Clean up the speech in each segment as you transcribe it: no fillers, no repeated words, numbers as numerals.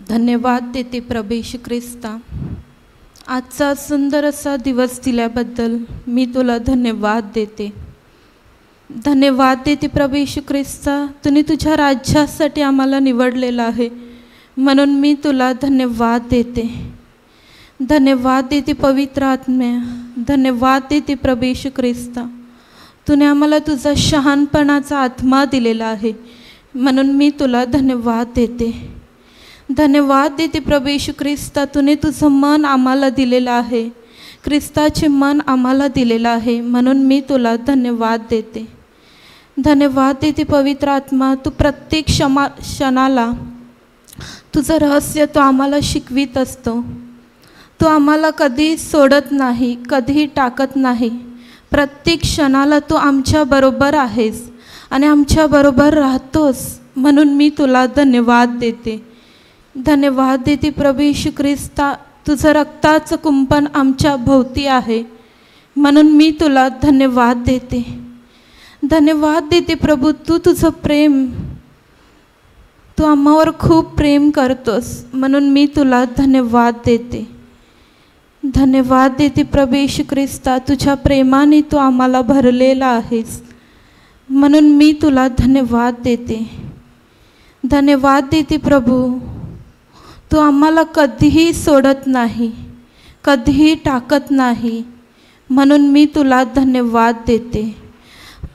धन्यवाद देते प्रभू येशू ख्रिस्ता, आजचा सुंदर असा दिवस दिल्याबद्दल मी तुला धन्यवाद देते. धन्यवाद देते प्रभू येशू ख्रिस्ता, तुम्ही तुझ्या राज्यासाठी आम्हाला निवडलेलं आहे म्हणून मी तुला धन्यवाद देते. धन्यवाद देते पवित्र आत्म्या, धन्यवाद देते प्रभू येशू ख्रिस्ता, तुने आम्हाला तुझा शहाणपणाचा आत्मा दिलेला आहे म्हणून मी तुला धन्यवाद देते. धन्यवाद देते प्रभू येशू ख्रिस्ता, तुने तुझं मन आम्हाला दिलेलं आहे, ख्रिस्ताचे मन आम्हाला दिलेलं आहे म्हणून मी तुला धन्यवाद देते. धन्यवाद देते पवित्र आत्मा, तू प्रत्येक क्षणाला तुझं रहस्य तू आम्हाला शिकवित असतो. तू आम्हाला कधी सोडत नाही, कधीही टाकत नाही. प्रत्येक क्षणाला तू आमच्याबरोबर आहेस आणि आमच्याबरोबर राहतोस म्हणून मी तुला धन्यवाद देते. धन्यवाद देते प्रभू येशू ख्रिस्ता, तुझं रक्ताचं कुंपण आमच्या भोवती आहे म्हणून मी तुला धन्यवाद देते. धन्यवाद देते प्रभू, तू तुझं प्रेम तू आम्हावर खूप प्रेम करतोस म्हणून मी तुला धन्यवाद देते. धन्यवाद देते प्रभू येशू ख्रिस्ता, तुझ्या प्रेमाने तू आम्हाला भरलेला आहेस म्हणून मी तुला धन्यवाद देते. धन्यवाद देते प्रभू, तू आम्हाला कधीही सोडत नाही, कधीही टाकत नाही म्हणून मी तुला धन्यवाद देते.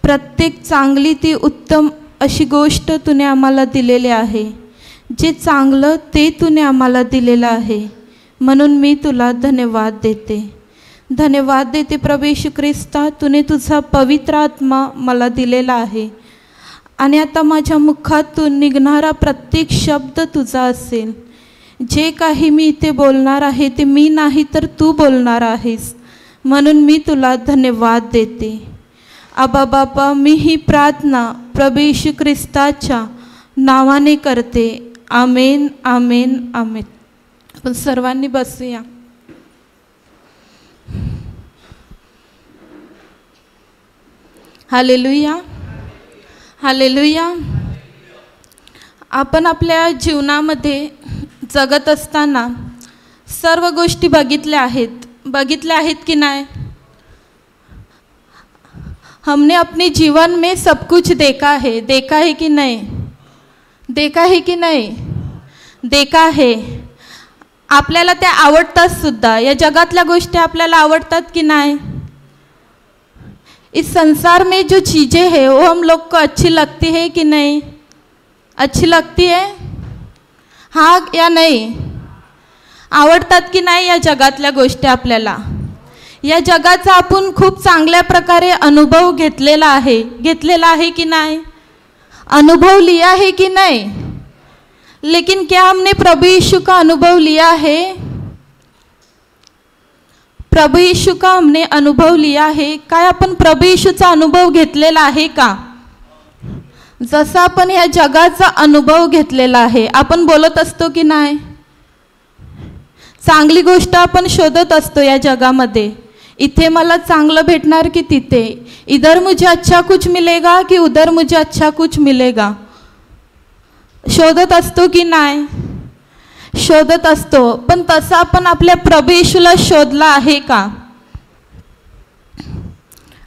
प्रत्येक चांगली ती उत्तम अशी गोष्ट तुने आम्हाला दिलेली आहे, जे चांगलं ते तुने आम्हाला दिलेलं आहे म्हणून मी तुला धन्यवाद देते. धन्यवाद देते प्रभू येशू ख्रिस्ता, तुने तुझा पवित्र आत्मा मला दिलेला आहे आणि आता माझ्या मुखातून निघणारा प्रत्येक शब्द तुझा असेल. जे काही मी इथे बोलणार आहे ते मी नाही तर तू बोलणार आहेस म्हणून मी तुला धन्यवाद देते. आबा बापा, मी ही प्रार्थना प्रभू येशू ख्रिस्ताच्या नावाने करते. आमेन, आमेन, आमेन. आपण सर्वांनी बसूया. Hallelujah, hallelujah. आपण आपल्या जीवनामध्ये जगत असताना सर्व गोष्टी बघितल्या आहेत की नाही? हमने अपने जीवन में सब कुछ देखा है कि नहीं? देखा है कि नहीं? देखा है. आपल्याला त्या आवडतात सुद्धा. या जगातल्या गोष्टी आपल्याला आवडतात की नाही? इस संसार में जो चीज़ें हैं वो हम लोग को अच्छी लगती है कि नहीं? अच्छी लगती है, हाँ या नाही? आवडतात की नाही या जगातल्या गोष्टी आपल्याला? या जगाचा आपण खूप चांगल्या प्रकारे अनुभव घेतलेला आहे की नाही? अनुभव लिया है कि नहीं? लेकिन क्या हमने प्रभु यीशु का अनुभव लिया है? प्रभु यीशु का हमने अनुभव लिया है? काय आपण प्रभु यीशुचा अनुभव घेतलेला आहे का? जसं आपण या जगाचा अनुभव घेतलेला आहे, आपण बोलत असतो की नाही? चांगली गोष्ट आपण शोधत असतो या जगामध्ये. इथे मला चांगलं भेटणार की तिथे? इधर मुझे अच्छा कुछ मिलेगा कि उधर मुझे अच्छा कुछ मिलेगा? शोधत असतो की नाही? शोधत असतो. पण तसं आपण आपल्या प्रभू येशूला शोधला आहे का?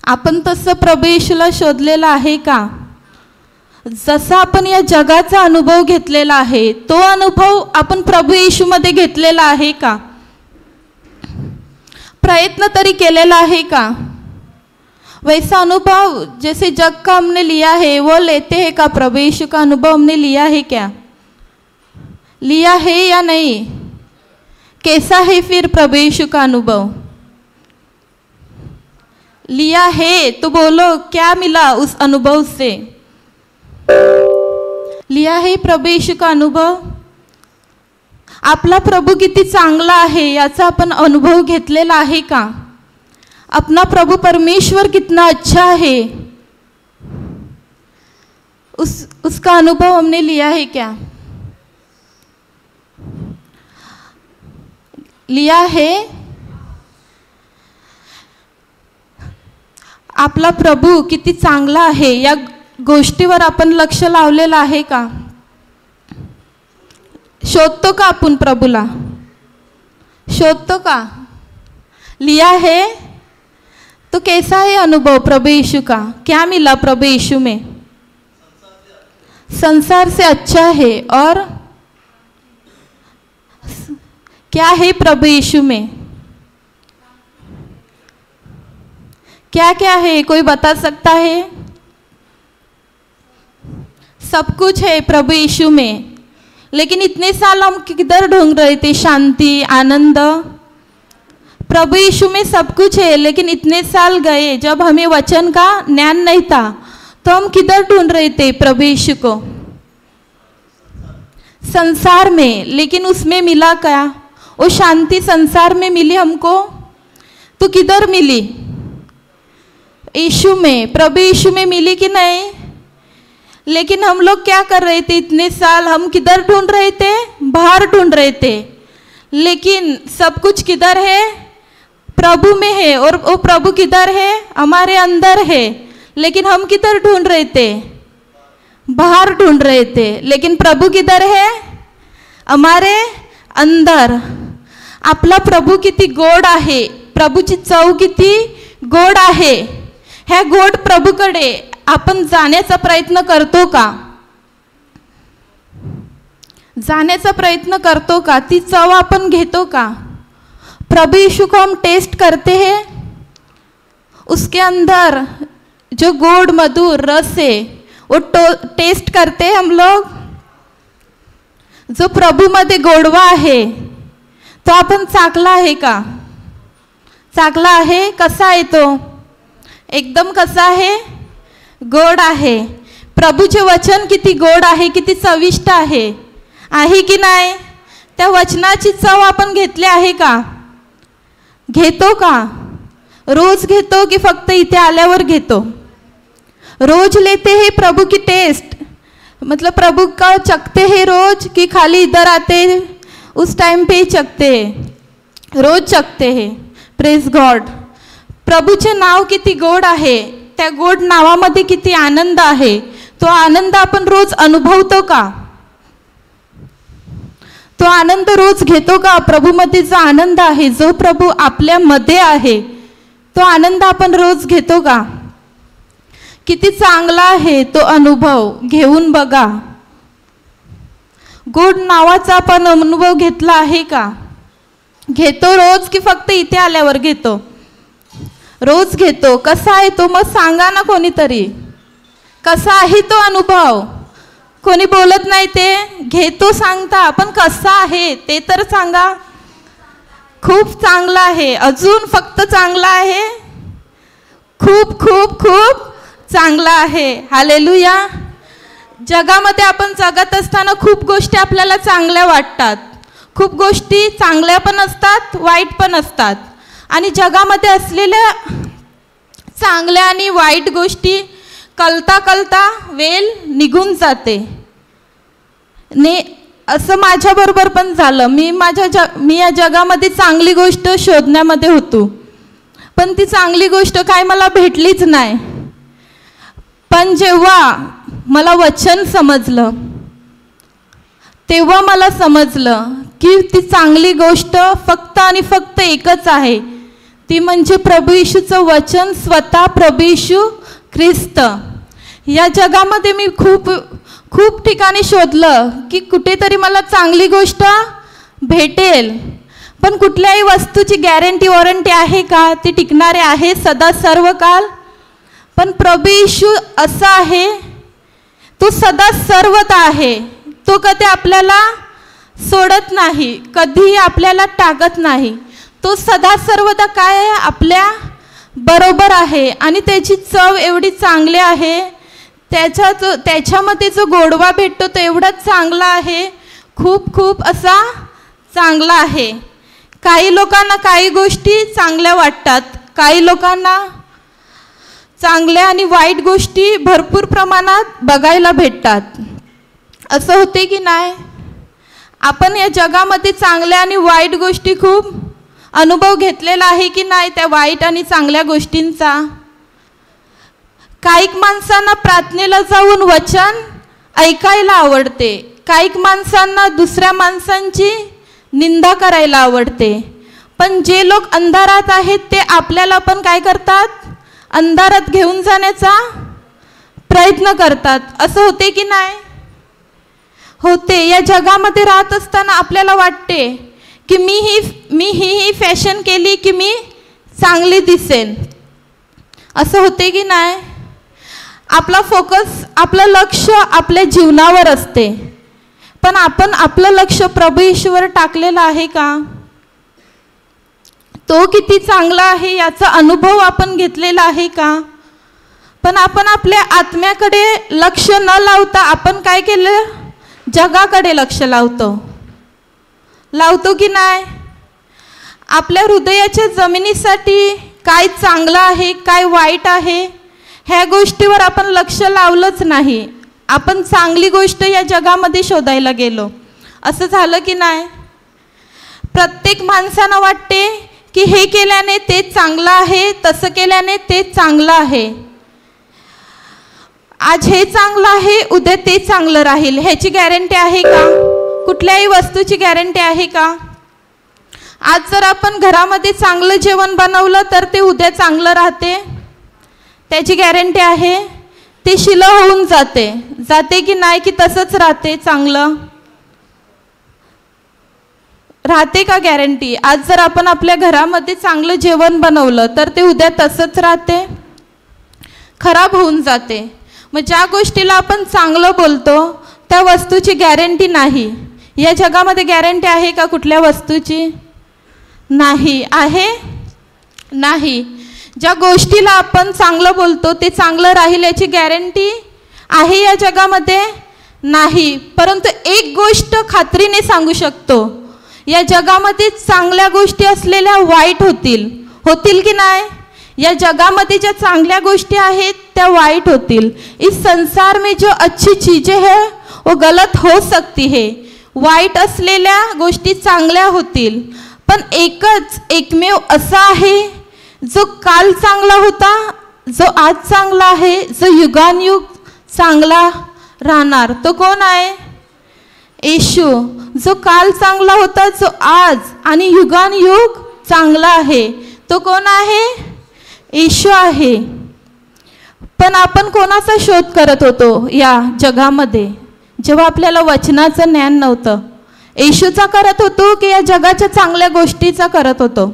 आपण तसं प्रभू येशूला शोधलेला आहे का? जसा आपण या जगाचा अनुभव घेतलेला आहे तो अनुभव आपण प्रभू येशूमध्ये घेतलेला आहे का? प्रयत्न तरी केलेला आहे का? वैसा अनुभव जैसे जग का हमने लिया है वो लेते हैं का? प्रभु यीशु का अनुभव हमने लिया है क्या? लिया है या नहीं? कैसा है फिर प्रभु यीशु का अनुभव? लिया है तो बोलो, क्या मिला उस अनुभव से? लिया है प्रभु यीशु का अनुभव? आपला प्रभू किती चांगला आहे याचा आपण अनुभव घेतलेला आहे का? अपना प्रभु परमेश्वर कितना अच्छा है उसका अनुभव हमने लिया है क्या? लिया है? आपला प्रभू किती चांगला आहे या गोष्टीवर आपण लक्ष लावलेलं आहे का? शोधतो का आपण प्रभूला? शोधतो का? लिया है तो कैसा है अनुभव प्रभु यीशु का? क्या मिला प्रभु यीशु में? संसार से अच्छा है। और क्या है प्रभु यीशु में? क्या क्या है, कोई बता सकता है? सब कुछ है प्रभु यीशु में। लेकिन इतने साल हम किधर ढूंढ रहे थे शांति, आनंद? प्रभु यीशु में सब कुछ है, लेकिन इतने साल गए जब हमें वचन का ज्ञान नहीं था, तो हम किधर ढूंढ रहे थे प्रभु यीशु को? संसार में। लेकिन उसमें मिला क्या? वो शांति संसार में मिली हमको, तो किधर मिली? यीशु में, प्रभु यीशु में मिली कि नहीं? लेकिन हम लोग क्या कर रहे थे इतने साल? हम किधर ढूंढ रहे थे? बाहर ढूंढ रहे थे। लेकिन सब कुछ किधर है? प्रभु में है। और वो प्रभु किधर है? हमारे अंदर है। लेकिन हम किधर ढूंढ रहे थे? बाहर ढूंढ रहे थे। लेकिन प्रभु किधर है? हमारे अंदर। आपला प्रभू किती गोड आहे, प्रभूची चव किती गोड आहे। ह्या गोड प्रभूकडे आपण जाण्याचा प्रयत्न करतो का? जाण्याचा प्रयत्न करतो का? ती चव आपण घेतो का? प्रभु यीशु को हम टेस्ट करते हैं। उसके अंदर जो गोड मधुर रस है वो टेस्ट करते हैं हम लोग। जो प्रभु मध्ये गोडवा आहे तो आपण चाखला आहे का? चाखला आहे? कसा आहे तो? एकदम कसा आहे? गोड आहे। प्रभूचे वचन किती गोड आहे, किती चविष्ट आहे, आहे की नाही? त्या वचनाची चव आपण घेतली आहे का? घेतो का? रोज घेतो की फक्त इथे आल्यावर घेतो? रोज लेते हैं प्रभु की टेस्ट, मतलब प्रभु का चखते हैं रोज, कि खाली इधर आते उस टाइम पे ही चखते हैं? रोज चखते हैं। Praise God. प्रभूचे नाव किती गोड आहे, त्या गोड नावामध्ये किती आनंद आहे, तो आनंद आपण रोज अनुभवतो का? तो आनंद रोज घेतो का? प्रभूमध्ये जो आनंद आहे, जो प्रभू आपल्यामध्ये आहे, तो आनंद आपण रोज घेतो का? किती चांगला आहे तो अनुभव, घेऊन बघा। गोड नावाचा आपण अनुभव घेतला आहे का? घेतो रोज की फक्त इथे आल्यावर घेतो? रोज घेतो। कसा आहे तो? मग सांगा ना कोणीतरी, कसा आहे तो अनुभव? कोणी बोलत नाही ते घेतो सांगता, पण कसा आहे ते तर सांगा। खूप चांगला आहे, अजून फक्त चांगला आहे, खूप खूप खूप चांगला आहे। हालेलुया। जगामध्ये आपण जगत असताना खूप गोष्टी आपल्याला चांगल्या वाटतात, खूप गोष्टी चांगल्या पण असतात, वाईट पण असतात। आणि जगामध्ये असलेल्या चांगल्या आणि वाईट गोष्टी कळता कळता वेळ निघून जाते। असं माझ्याबरोबर पण झालं। मी या जगामध्ये चांगली गोष्ट शोधण्यामध्ये होतो, पण ती चांगली गोष्ट काय मला भेटलीच नाही। पण जेव्हा मला वचन समजलं, तेव्हा मला समजलं की ती चांगली गोष्ट फक्त आणि फक्त एकच आहे, ती म्हणजे प्रभू येशूचं वचन, स्वतः प्रभू येशू ख्रिस्त। या जगामध्ये मी खूप खूप ठिकाणी शोधलं की कुठेतरी मला चांगली गोष्ट भेटेल, पण कुठल्याही वस्तूची गॅरंटी वॉरंटी आहे का? ती टिकणारे आहे सदा सर्व काल? पण प्रभू येशू असा आहे, तो सदा सर्वदा आहे। तो कधी आपल्याला सोडत नाही, कधीही आपल्याला टाकत नाही। तो सदा सर्वदा काय आहे? आपल्या बरोबर आहे। आणि त्याची चव एवढी चांगली आहे, त्याच्यामध्ये जो गोडवा भेटतो तो एवढा चांगला आहे, खूप खूप असा चांगला आहे। काही लोकांना काही गोष्टी चांगल्या वाटतात, काही लोकांना चांगल्या आणि वाईट गोष्टी भरपूर प्रमाणात बघायला भेटतात। असं होते की नाही? आपण या जगामध्ये चांगल्या आणि वाईट गोष्टी खूप अनुभव घेतलेला आहे की नाही त्या वाईट आणि चांगल्या गोष्टींचा? काही माणसांना प्रार्थनेला जाऊन वचन ऐकायला आवडते, काही माणसांना दुसऱ्या माणसांची निंदा करायला आवडते, पण जे लोक अंधारात आहेत ते आपल्याला पण काय करतात, अंधारात घेऊन जाण्याचा प्रयत्न करतात. असं होते की नाही होते? या जगामध्ये राहत असताना आपल्याला वाटते की मी ही फॅशन केली की मी चांगली दिसेन. असं होते की नाही? आपला फोकस, आपलं लक्ष आपल्या जीवनावर असते, पण आपण आपलं लक्ष प्रभू येशूवर टाकलेलं आहे का? तो किती चांगला आहे याचा अनुभव आपण घेतलेला आहे का? पण आपण आपल्या आत्म्याकडे लक्ष न लावता आपण काय केलं, जगाकडे लक्ष लावतो की नाही? आपल्या हृदयाच्या जमिनीसाठी काय चांगलं आहे काय वाईट आहे ह्या गोष्टीवर आपण लक्ष लावलंच नाही. आपण चांगली गोष्ट या जगामध्ये शोधायला गेलो. असं झालं की नाही? प्रत्येक माणसानं वाटते की हे केल्याने ते चांगलं आहे, तसं केल्याने ते चांगलं आहे. आज हे चांगलं आहे, उद्या ते चांगलं राहील, ह्याची गॅरंटी आहे का? कुठल्याही वस्तूची गॅरंटी आहे का? आज जर आपण घरामध्ये चांगलं जेवण बनवलं तर ते उद्या चांगलं राहते, त्याची गॅरंटी आहे? ते शिलं होऊन जाते की नाही, की तसंच राहते? चांगलं राहते का गॅरंटी? आज जर आपण आपल्या घरामध्ये चांगलं जेवण बनवलं तर ते उद्या तसंच राहते, खराब होऊन जाते. मग ज्या गोष्टीला आपण चांगलं बोलतो त्या वस्तूची गॅरंटी नाही. या जगामध्ये गॅरंटी आहे का कुठल्या वस्तूची? नाही आहे, नाही. ज्या गोष्टीला आपण चांगलं बोलतो ते चांगलं राहील याची गॅरंटी आहे या जगामध्ये? नाही. परंतु एक गोष्ट खात्रीने सांगू शकतो, या जगामध्ये चांगल्या गोष्टी असलेल्या वाईट होतील की नाही? या जगामध्ये ज्या चांगल्या गोष्टी आहेत त्या वाईट होतील. इस संसार में जो अच्छी चीजें है वो गलत हो सकती है. वाईट असलेल्या गोष्टी चांगल्या होतील, पण एकमेव असा आहे जो काल चांगला होता, जो आज चांगला आहे, जो युगानुयुग चांगला राहणार. तो कोण आहे? येशू. जो काल चांगला होता, जो आज आणि युगानुयुग चांगला आहे, तो कोण आहे? येशू आहे. पण आपण कोणाचा शोध करत होतो या जगामध्ये जेव्हा आपल्याला वचनाचं ज्ञान नव्हतं? येशूचा करत होतो की या जगाच्या चांगल्या गोष्टीचा करत होतो?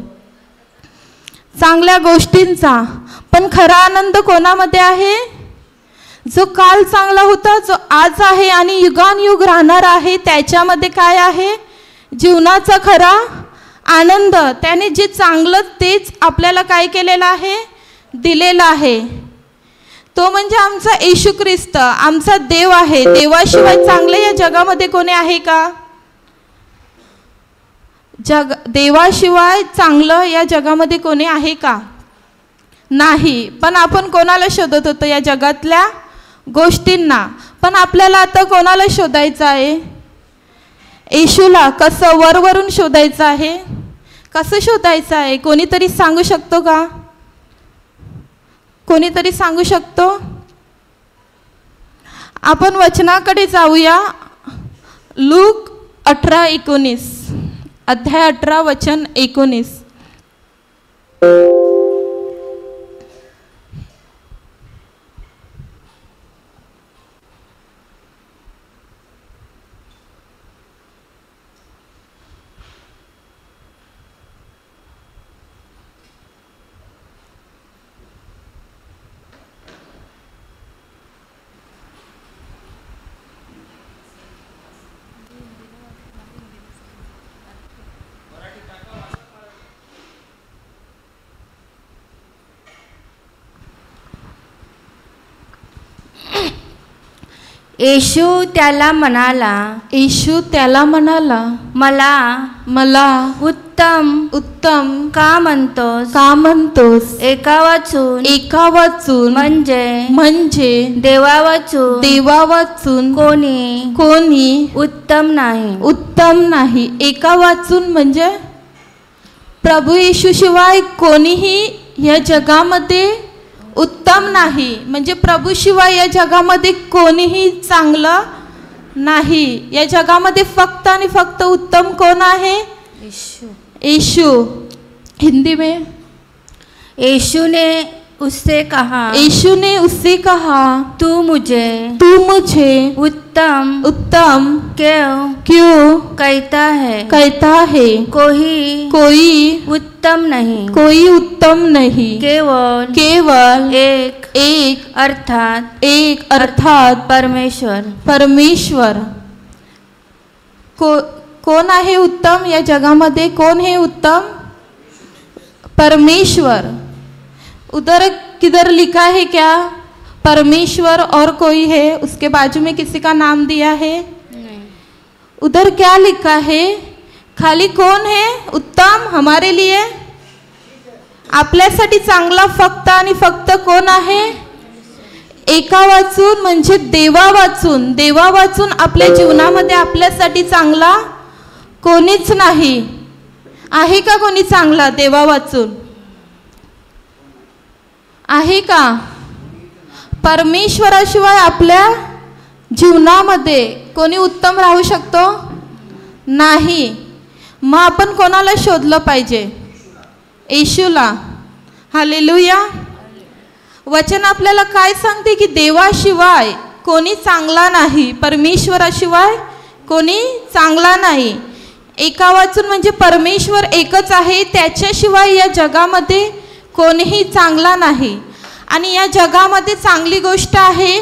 चांगल्या गोष्टींचा. पण खरा आनंद कोणामध्ये आहे? जो काल चांगला होता, जो आज आहे आणि युगानुयुग राहणार आहे, त्याच्यामध्ये काय आहे? जीवनाचा खरा आनंद. त्याने जे चांगलं तेच आपल्याला काय केलेलं आहे? दिलेलं आहे. तो म्हणजे आमचा येशू ख्रिस्त, आमचा देव आहे. देवाशिवाय चांगले या जगामध्ये कोणी आहे का? देवाशिवाय चांगलं या जगामध्ये कोणी आहे का? नाही. पण आपण कोणाला शोधत होतो? या जगातल्या गोष्टींना. पण आपल्याला आता कोणाला शोधायचं आहे? येशूला. कसं? वरवरून शोधायचं आहे? कसं शोधायचं आहे? कोणीतरी सांगू शकतो का? कोणीतरी सांगू शकतो? आपण वचनाकडे जाऊया. लूक 18:19, अध्याय 18 वचन 19. येशू त्याला म्हणाला, मला उत्तम का म्हणतोस? एका वाचून म्हणजे देवा वाचून कोणी उत्तम नाही. एका वाचून म्हणजे प्रभू येशू शिवाय कोणीही या जगामध्ये उत्तम नाही. म्हणजे प्रभू शिवाय या जगामध्ये कोणीही चांगलं नाही. या जगामध्ये फक्त आणि फक्त उत्तम कोण आहे? यीशु. हिंदी में यीशु ने उससे कहा, यीशु ने उससे कहा, तू मुझे उत्तम क्यों कहता है? कोई उत्तम नहीं, केवल एक अर्थात परमेश्वर. कौन आहे उत्तम? या जगामध्ये कोण है उत्तम? परमेश्वर. उधर किधर लिखा है क्या? परमेश्वर और कोई है, उसके बाजू में किसी का नाम दिया है? नहीं. उधर क्या लिखा है? खाली कोण है उत्तम हमारे लिए? आपल्यासाठी चांगला फक्त आणि फक्त कोण आहे? एका वाचून म्हणजे देवा वाचून आपल्या जीवनामध्ये आपल्यासाठी चांगला कोणीच नाही. आहे का कोणी चांगला देवा वाचून? आहे का? परमेश्वराशिवाय आपल्या जीवनामध्ये कोणी उत्तम राहू शकतो? नाही. मग आपण कोणाला शोधलं पाहिजे? येशूला. हालेलुया. वचन आपल्याला काय सांगते की देवाशिवाय कोणी चांगला नाही, परमेश्वराशिवाय कोणी चांगला नाही. एका वाचून म्हणजे परमेश्वर एकच आहे, त्याच्याशिवाय या जगामध्ये कोणीही चांगला नाही. आणि या जगामध्ये चांगली गोष्ट आहे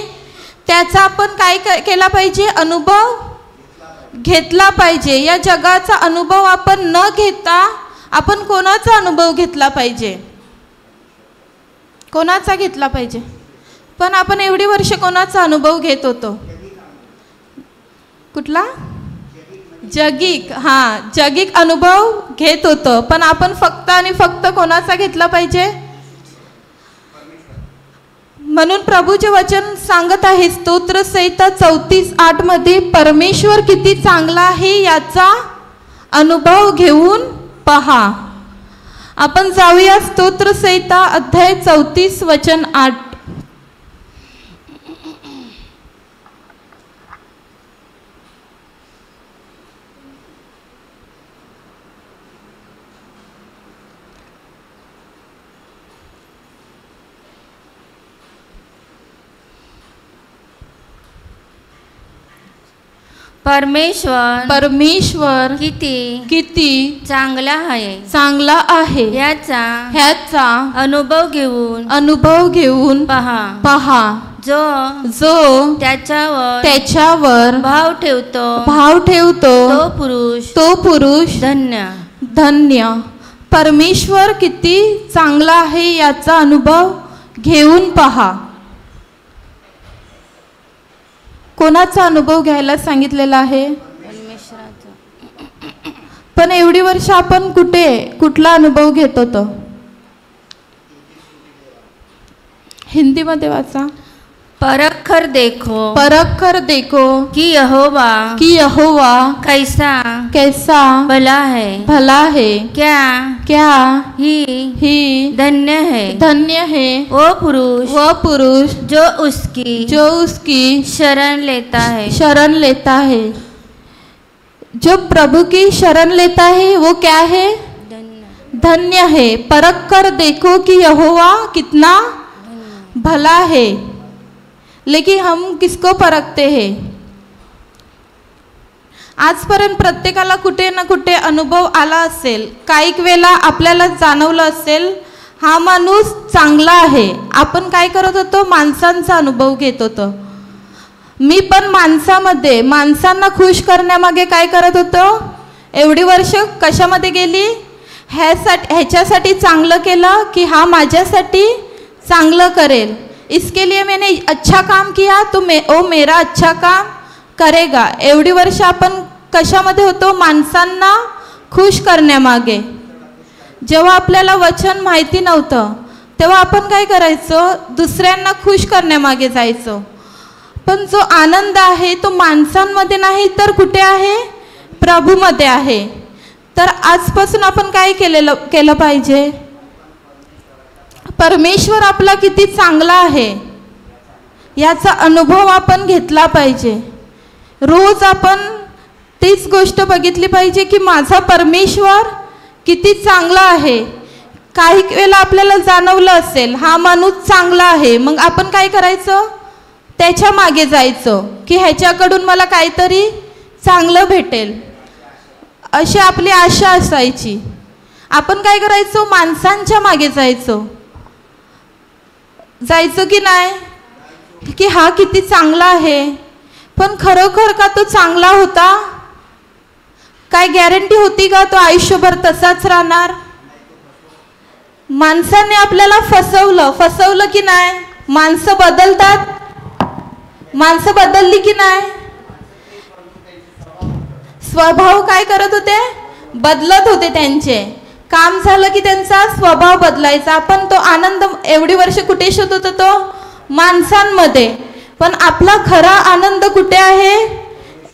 त्याचा आपण काय केला पाहिजे? अनुभव घेतला पाहिजे. या जगाचा अनुभव आपण न घेता आपण कोणाचा अनुभव घेतला पाहिजे? कोणाचा घेतला पाहिजे? पण आपण एवढी वर्ष कोणाचा अनुभव घेत होतो? कुठला? जगिक. हां, जगिक अनुभव घेत होतो. पण आपण फक्त आणि फक्त कोणाचा घेतला पाहिजे? म्हणून प्रभूचे वचन सांगत आहे स्तोत्रसंहिता 34:8 मध्ये, परमेश्वर किती चांगला आहे याचा अनुभव घेऊन पहा. आपण जाऊया स्तोत्रसंहिता अध्याय 34 वचन 8. परमेश्वर किती चांगला आहे ह्याचा अनुभव घेऊन पहा. जो त्याच्यावर भाव ठेवतो तो पुरुष धन्य. परमेश्वर किती चांगला आहे याचा अनुभव घेऊन पहा. कोणाचा अनुभव घ्यायला सांगितलेला आहे? परमेश्वराचा. पण एवढी वर्ष आपण कुठला अनुभव घेत होतो? हिंदी मध्ये वाचा. परख कर देखो कि यहोवा कैसा भला है क्या ही धन्य है वो पुरुष जो उसकी शरण लेता है. जो प्रभु की शरण लेता है वो क्या है? धन्य है. परख कर देखो कि यहोवा कितना भला है. लेकिन हम किसको परखते हैं? आजपर्यंत प्रत्येकाला कुठे ना कुठे अनुभव आला असेल. काही वेळेला आपल्याला जाणवलं असेल हा माणूस चांगला आहे. आपण काय करत होतो? माणसांचा अनुभव घेत होतो. मी पण माणसांना खुश करण्यामागे काय करत होतो? एवढी वर्ष कशामध्ये गेली? ह्याच्यासाठी चांगलं केलं की हा माझ्यासाठी चांगलं करेल. इसके लिए मैंने अच्छा काम किया तो वो मेरा अच्छा काम करेगा. एवढी वर्ष आपण कशामध्ये होतो? माणसांना खुश करण्यामागे. जेव्हा आपल्याला वचन माहिती नव्हतं तेव्हा आपण काय करायचो? दुसऱ्यांना खुश करण्यामागे जायचो. पण जो आनंद आहे तो माणसांमध्ये नाही तर कुठे आहे? प्रभूमध्ये आहे. तर आजपासून आपण काय केलं पाहिजे? परमेश्वर आपला किती चांगला आहे याचा अनुभव आपण घेतला पाहिजे. रोज आपण तीच गोष्ट बघितली पाहिजे की माझा परमेश्वर किती चांगला आहे. काही वेळेला आपल्याला जाणवलं असेल हा माणूस चांगला आहे, मग आपण काय करायचं, त्याच्या मागे जायचं की ह्याच्याकडून मला काहीतरी चांगलं भेटेल, अशी आपली आशा असायची. आपण काय करायचो, माणसांच्या मागे जायचो की नाही, की हा किती चांगला आहे. पण खरोखर का तो चांगला होता? काय गॅरंटी होती का तो आयुष्यभर तसाच राहणार? माणसाने आपल्याला फसवलं की नाही. माणसं बदलतात, माणसं बदलली की नाही. स्वभाव काय करत होते, बदलत होते. त्यांचे काम झालं की त्यांचा स्वभाव बदलायचा. आपण तो आनंद एवढी वर्ष कुठे शोधत होतो, माणसांमध्ये. पण आपला खरा आनंद कुठे आहे,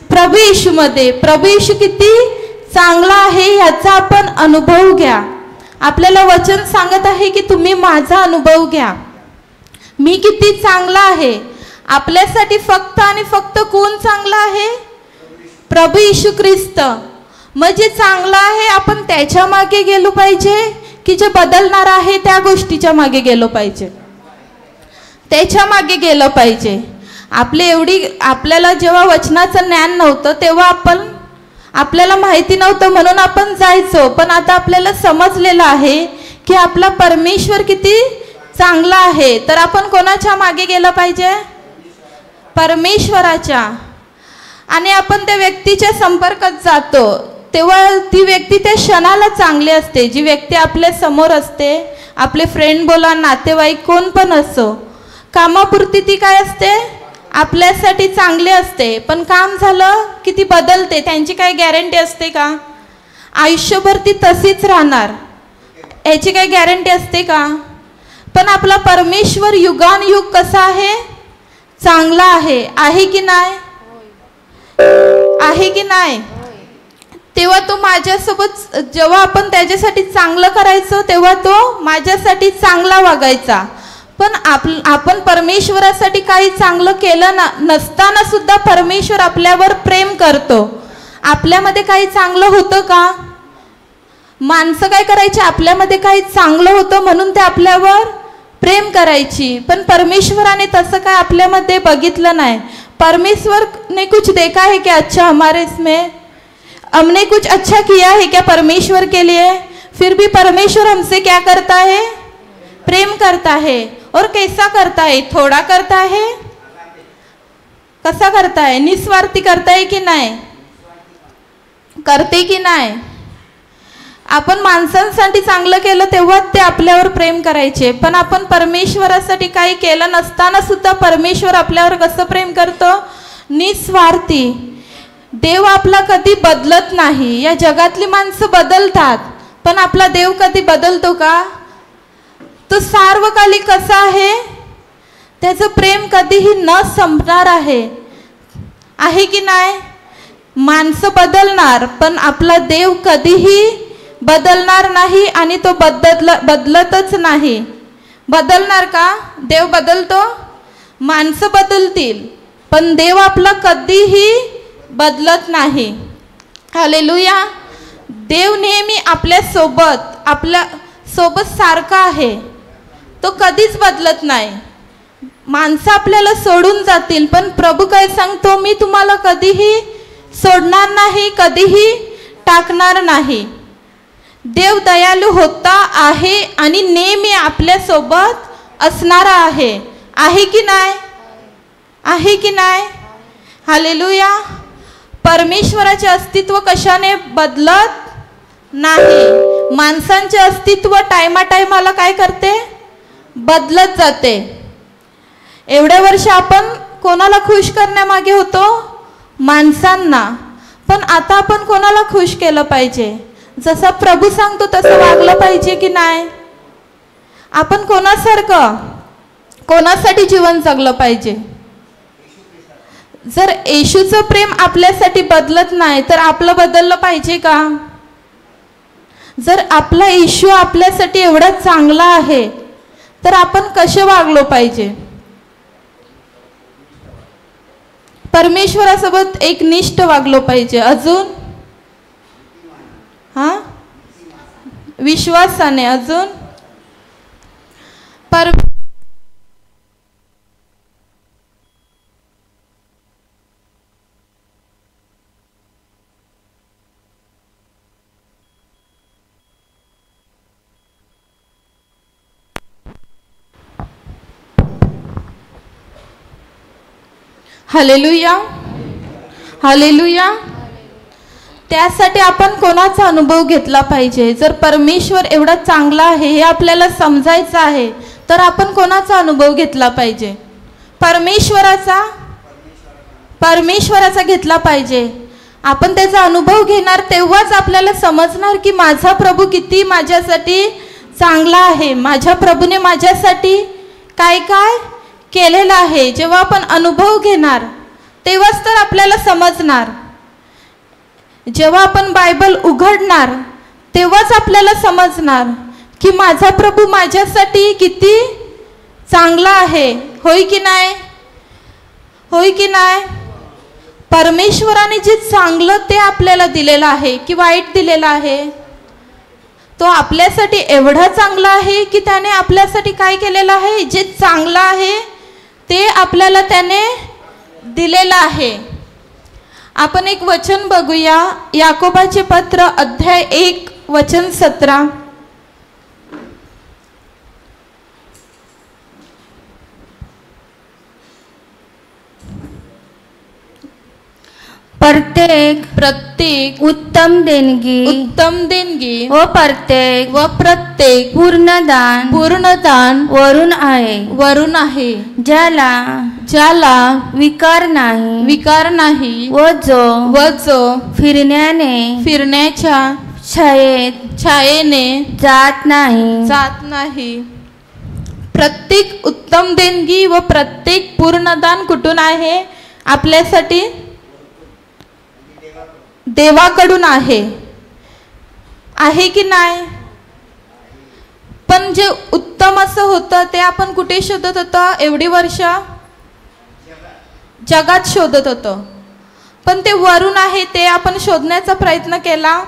प्रभू येशूमध्ये. प्रभू येशू किती चांगला आहे याचा आपण अनुभव घ्या. आपल्याला वचन सांगत आहे की तुम्ही माझा अनुभव घ्या, मी किती चांगला आहे. आपल्यासाठी फक्त आणि फक्त कोण चांगला आहे, प्रभू येशू ख्रिस्त. मग जे चांगलं आहे आपण त्याच्या मागे गेलो पाहिजे की जे बदलणार आहे त्या गोष्टीच्या मागे गेलो पाहिजे, त्याच्या मागे गेलं पाहिजे. आपल्याला जेव्हा वचनाचं ज्ञान नव्हतं तेव्हा आपल्याला माहिती नव्हतं म्हणून आपण जायचो. पण आता आपल्याला समजलेलं आहे की आपला परमेश्वर किती चांगला आहे. तर आपण कोणाच्या मागे गेलं पाहिजे, परमेश्वराच्या. आणि आपण त्या व्यक्तीच्या संपर्कात जातो तेव्हा ती व्यक्ती त्या क्षणाला चांगली असते. जी व्यक्ती आपल्या समोर असते, आपले फ्रेंड बोला, नातेवाईक कोण पण असो, कामापुरती ती काय असते, आपल्यासाठी चांगले असते. पण काम झालं की ती बदलते. त्यांची काही गॅरंटी असते का, आयुष्यभर ती तशीच राहणार याची काही गॅरंटी असते का. पण आपला परमेश्वर युगानुयुग कसा आहे, चांगला आहे की नाही, आहे की नाही. तेव्हा तो माझ्यासोबत, जेव्हा आपण त्याच्यासाठी चांगलं करायचो तेव्हा तो माझ्यासाठी चांगला वागायचा. पण आपण परमेश्वरासाठी काही चांगलं केलं नसताना सुद्धा परमेश्वर आपल्यावर प्रेम करतो. आपल्यामध्ये काही चांगलं होतं का, माणसं काय करायची, आपल्यामध्ये काही चांगलं होतं म्हणून ते आपल्यावर प्रेम करायची. पण परमेश्वराने तसं काय आपल्यामध्ये बघितलं नाही. परमेश्वर ने कुछ देखा है क्या अच्छा हमारे इसमें, हमने कुछ अच्छा किया है क्या परमेश्वर के लिए. फिर भी परमेश्वर हमसे क्या करता है, प्रेम करता है. और कैसा करता है, थोड़ा करता है, कसा करता है, निस्वार्थी करता है की नाही, करते की नाही. आपण माणसांसाठी चांगलं केलं तेव्हा ते आपल्यावर प्रेम करायचे. पण आपण परमेश्वरासाठी काही केलं नसताना सुद्धा परमेश्वर आपल्यावर कसं प्रेम करतो, निस्वार्थी. देव आपला कधी बदलत नाही. या जगातली माणसं बदलतात पण आपला देव कधी बदलतो का. तो सार्वकालिक कसा आहे, त्याचं प्रेम कधीही न संपणार आहे की नाही. माणसं बदलणार पण आपला देव कधीही बदलणार नाही आणि तो बदलतच नाही. बदलणार का, देव बदलतो, माणसं बदलतील पण देव आपला कधीही बदलत नाही. हालेलुया. देव नेहमी आपल्या सोबत सारखा आहे, तो कधीच बदलत नाही. माणसं आपल्याला सोडून जातील पण प्रभू काय सांगतो, मी तुम्हाला कधीही सोडणार नाही, कधीही टाकणार नाही. देव दयाळू होता, आहे आणि नेहमी आपल्या सोबत असणारा आहे की नाही, आहे की नाही. हालेलुया. परमेश्वराचे अस्तित्व कशाने बदलत नाही. माणसांचे अस्तित्व टायमाला काय करते, बदलत जाते. एवढ्या वर्ष आपण कोणाला खुश करण्यामागे होतो, माणसांना. पण आता आपण कोणाला खुश केलं पाहिजे, जसा प्रभू सांगतो तसं वागलं पाहिजे की नाही. आपण कोणासाठी जीवन जगलं पाहिजे. जर येशूचं प्रेम आपल्यासाठी बदलत नाही तर आपलं बदललं पाहिजे का. जर आपला येशू आपल्यासाठी एवढा चांगला आहे तर आपण कसे वागलो पाहिजे. परमेश्वरासोबत एक निष्ठ वागलो पाहिजे. अजून विश्वासाने. अजून हालेलुया, हालेलुया. त्यासाठी आपण कोणाचा अनुभव घेतला पाहिजे? जर परमेश्वर एवढा चांगला आहे हे आपल्याला समजायचं आहे तर आपण कोणाचा अनुभव घेतला पाहिजे? परमेश्वराचा घेतला पाहिजे. आपण त्याचा अनुभव घेणार तेव्हाच आपल्याला समजणार की माझा प्रभू किती माझ्यासाठी चांगला आहे. माझ्या प्रभूने माझ्यासाठी काय काय केलेलं आहे. जेव्हा आपण अनुभव घेणार तेव्हाच तर आपल्याला समजणार. जेव्हा आपण बायबल उघडणार तेव्हाच आपल्याला समजणार की माझा प्रभू माझ्यासाठी किती चांगला आहे. होय की नाही? होय की नाही? परमेश्वराने जे चांगलं ते आपल्याला दिलेलं आहे की वाईट दिलेलं आहे? तो आपल्यासाठी एवढा चांगला आहे की त्याने आपल्यासाठी काय केलेलं आहे? जे चांगलं आहे ते आपल्याला त्याने दिलेलं आहे. आपण एक वचन बघूया. याकोबाचे पत्र अध्याय 1 वचन 17. प्रत्येक उत्तम देणगी व प्रत्येक पूर्ण दान वरून आहे ज्याला विकार नाही व जो फिरण्याच्या छायेने जात नाही. प्रत्येक उत्तम देणगी व प्रत्येक पूर्णदान कुठून आहे? आपल्यासाठी देवाकडून आहे. आहे की नाही? पण जे उत्तम असं होतं ते आपण कुठे शोधत होतो? एवढी वर्ष जगात शोधत होतो. पण ते वरून आहे ते आपण शोधण्याचा प्रयत्न केला.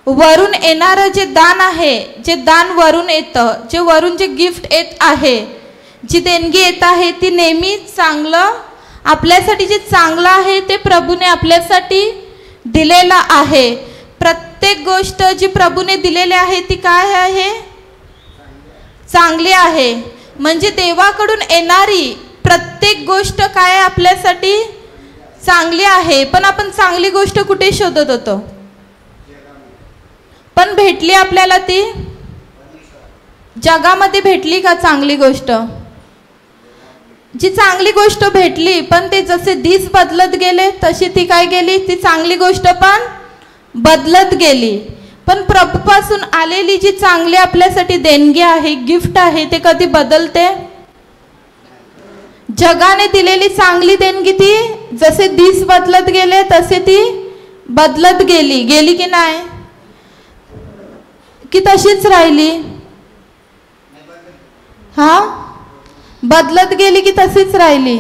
वरून येणारं जे दान आहे, जे दान वरून येतं, जे वरून जे गिफ्ट येत आहे, जी देणगी येत आहे ती नेहमी चांगलं आपल्यासाठी जे चांगलं आहे ते प्रभूने आपल्यासाठी दिलेलं आहे. प्रत्येक गोष्ट जी प्रभूने दिलेली आहे ती काय आहे? चांगली आहे. म्हणजे देवाकडून येणारी प्रत्येक गोष्ट काय आपल्यासाठी चांगली आहे. पण आपण चांगली गोष्ट कुठे शोधत होतो? पण भेटली आपल्याला ती? जगामध्ये भेटली का चांगली गोष्ट? जी चांगली गोष्ट भेटली पण ते जसे दिस बदलत गेले तशी ती काय गेली? ती चांगली गोष्ट पण बदलत गेली. पण प्रभूपासून आलेली जी चांगली आपल्यासाठी देणगी आहे, गिफ्ट आहे, ते कधी बदलते? जगाने दिलेली चांगली देणगी ती जसे दिस बदलत गेले तसे ती बदलत गेली की नाही? की तशीच राहिली? बदलत गेली की तशीच राहिली?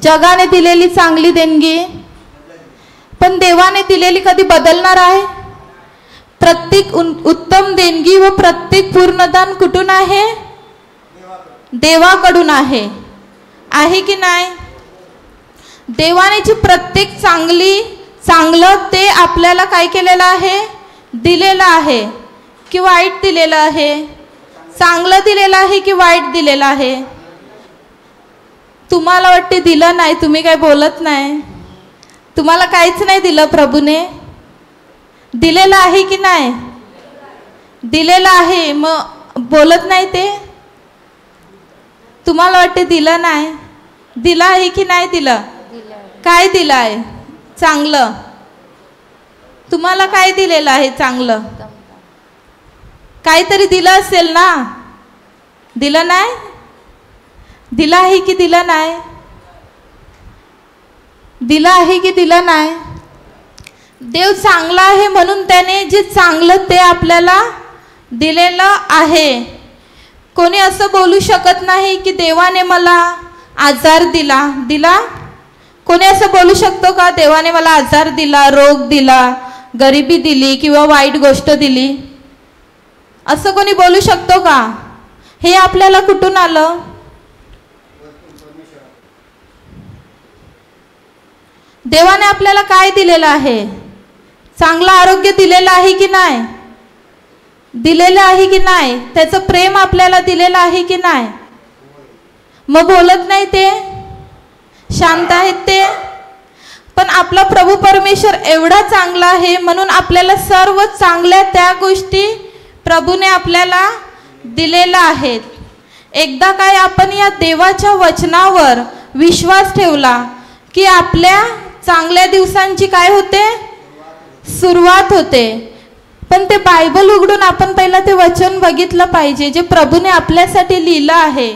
जगाने दिलेली चांगली देणगी पण देवाने दिलेली कधी बदलणार आहे? प्रत्येक उत्तम देणगी व प्रत्येक पूर्णदान कुठून आहे? देवाकडून आहे. आहे की नाही? देवाने जी प्रत्येक चांगलं ते आपल्याला काय केलेलं आहे? दिलेलं आहे की वाईट दिलेलं आहे? चांगलं दिलेलं आहे की वाईट दिलेलं आहे? तुम्हाला वाटते दिलं नाही, तुम्ही काय बोलत नाही. तुम्हाला काहीच नाही दिलं प्रभूने? दिलेलं आहे की नाही? दिलेलं आहे, मग बोलत नाही ते? तुम्हाला वाटते दिलं नाही? दिलं आहे की नाही दिलं? काय दिलं आहे चांगलं? तुम्हाला काय दिलेलं आहे चांगलं? काहीतरी दिलं असेल ना? दिलं नाही? दिलं आहे की दिलं नाही? दिलं आहे की दिलं नाही? देव चांगला आहे म्हणून त्याने जे चांगलं ते आपल्याला दिलेलं आहे. कोणी असं बोलू शकत नाही की देवाने मला आजार दिला. कोणी असं बोलू शकतो का देवाने मला आजार दिला, रोग दिला, गरिबी दिली किंवा वाईट गोष्ट दिली? असं कोणी बोलू शकतो का? हे आपल्याला कुठून आलं? देवाने आपल्याला काय दिलेलं आहे? चांगलं आरोग्य दिलेलं आहे की नाही? दिलेलं आहे की नाही? त्याचं प्रेम आपल्याला दिलेलं आहे की नाही? मग बोलत नाही ते, शांत आहेत ते. पण आपला प्रभू परमेश्वर एवढा चांगला आहे म्हणून आपल्याला सर्व चांगल्या त्या गोष्टी प्रभूने आपल्याला दिलेल्या आहेत. एकदा काय आपण या देवाच्या वचनावर विश्वास ठेवला की आपल्या चांगल्या दिवसांची काय होते? सुरुवात होते. पण ते बायबल उघडून आपण पहिला ते वचन बघितलं पाहिजे, जे प्रभूने आपल्यासाठी लिहिलं आहे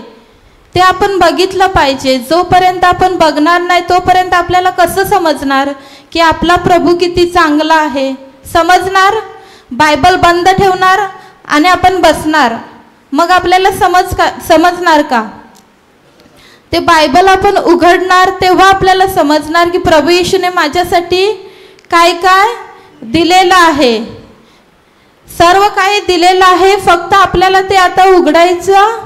ते आपण बघितलं पाहिजे. जोपर्यंत आपण बघणार नाही तोपर्यंत आपल्याला कसं समजणार की आपला प्रभू किती चांगला आहे? समजणार? बायबल बंद ठेवणार आणि आपण बसणार, मग आपल्याला समजणार का? ते बायबल आपण उघडणार तेव्हा आपल्याला समजणार की प्रभू येशूने माझ्यासाठी काय काय दिलेलं आहे. सर्व काही दिलेलं आहे, फक्त आपल्याला ते आता उघडायचं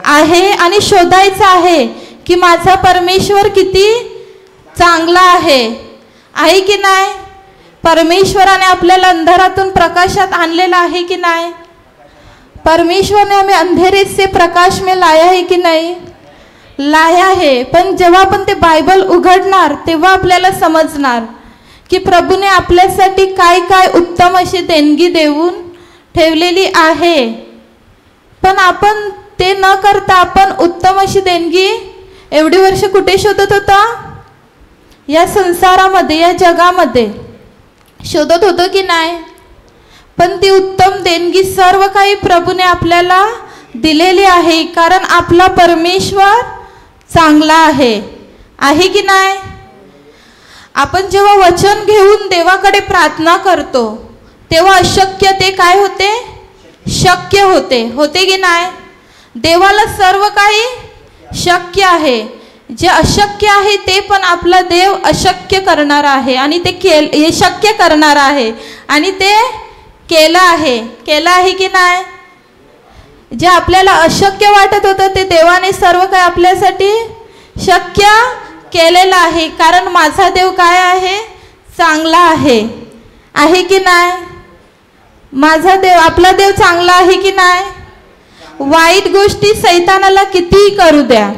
आहे आणि शोधायचं आहे की माझा परमेश्वर किती चांगला आहे की नाही? परमेश्वराने आपल्याला अंधारातून प्रकाशात आणलेलं आहे की नाही? परमेश्वर ने हमें अंधेरे से प्रकाश में लाया है कि नहीं? लाया है. पण जेव्हा आपण ते बायबल उघडणार तेव्हा आपल्याला समजणार की प्रभूने आपल्यासाठी काय काय उत्तम अशी देणगी देऊन ठेवलेली आहे. पण आपण ते न करता आपण उत्तम अशी देणगी एवढी वर्ष कुठे शोधत होता? या संसारामध्ये, या जगामध्ये शोधत होतो की नाही? पण ती उत्तम देणगी सर्व काही प्रभूने आपल्याला दिलेली आहे, कारण आपला परमेश्वर चांगला आहे की नाही? आपण जेव्हा वचन घेऊन देवाकडे प्रार्थना करतो तेव्हा अशक्य ते काय होते? शक्य होते की नाही? देवाला सर्व काही शक्य आहे. जे अशक्य आहे ते पण आपला देव अशक्य करणार आहे आणि ते शक्य करणार आहे आणि ते केलं आहे की नाही? जे आपल्याला अशक्य वाटत होतं ते देवाने सर्व काही आपल्यासाठी शक्य केलेलं आहे, कारण माझा देव काय आहे? चांगला आहे की नाही? माझा देव, आपला देव चांगला आहे की नाही? वाईट गोष्टी सैतानाला कितीही करू द्या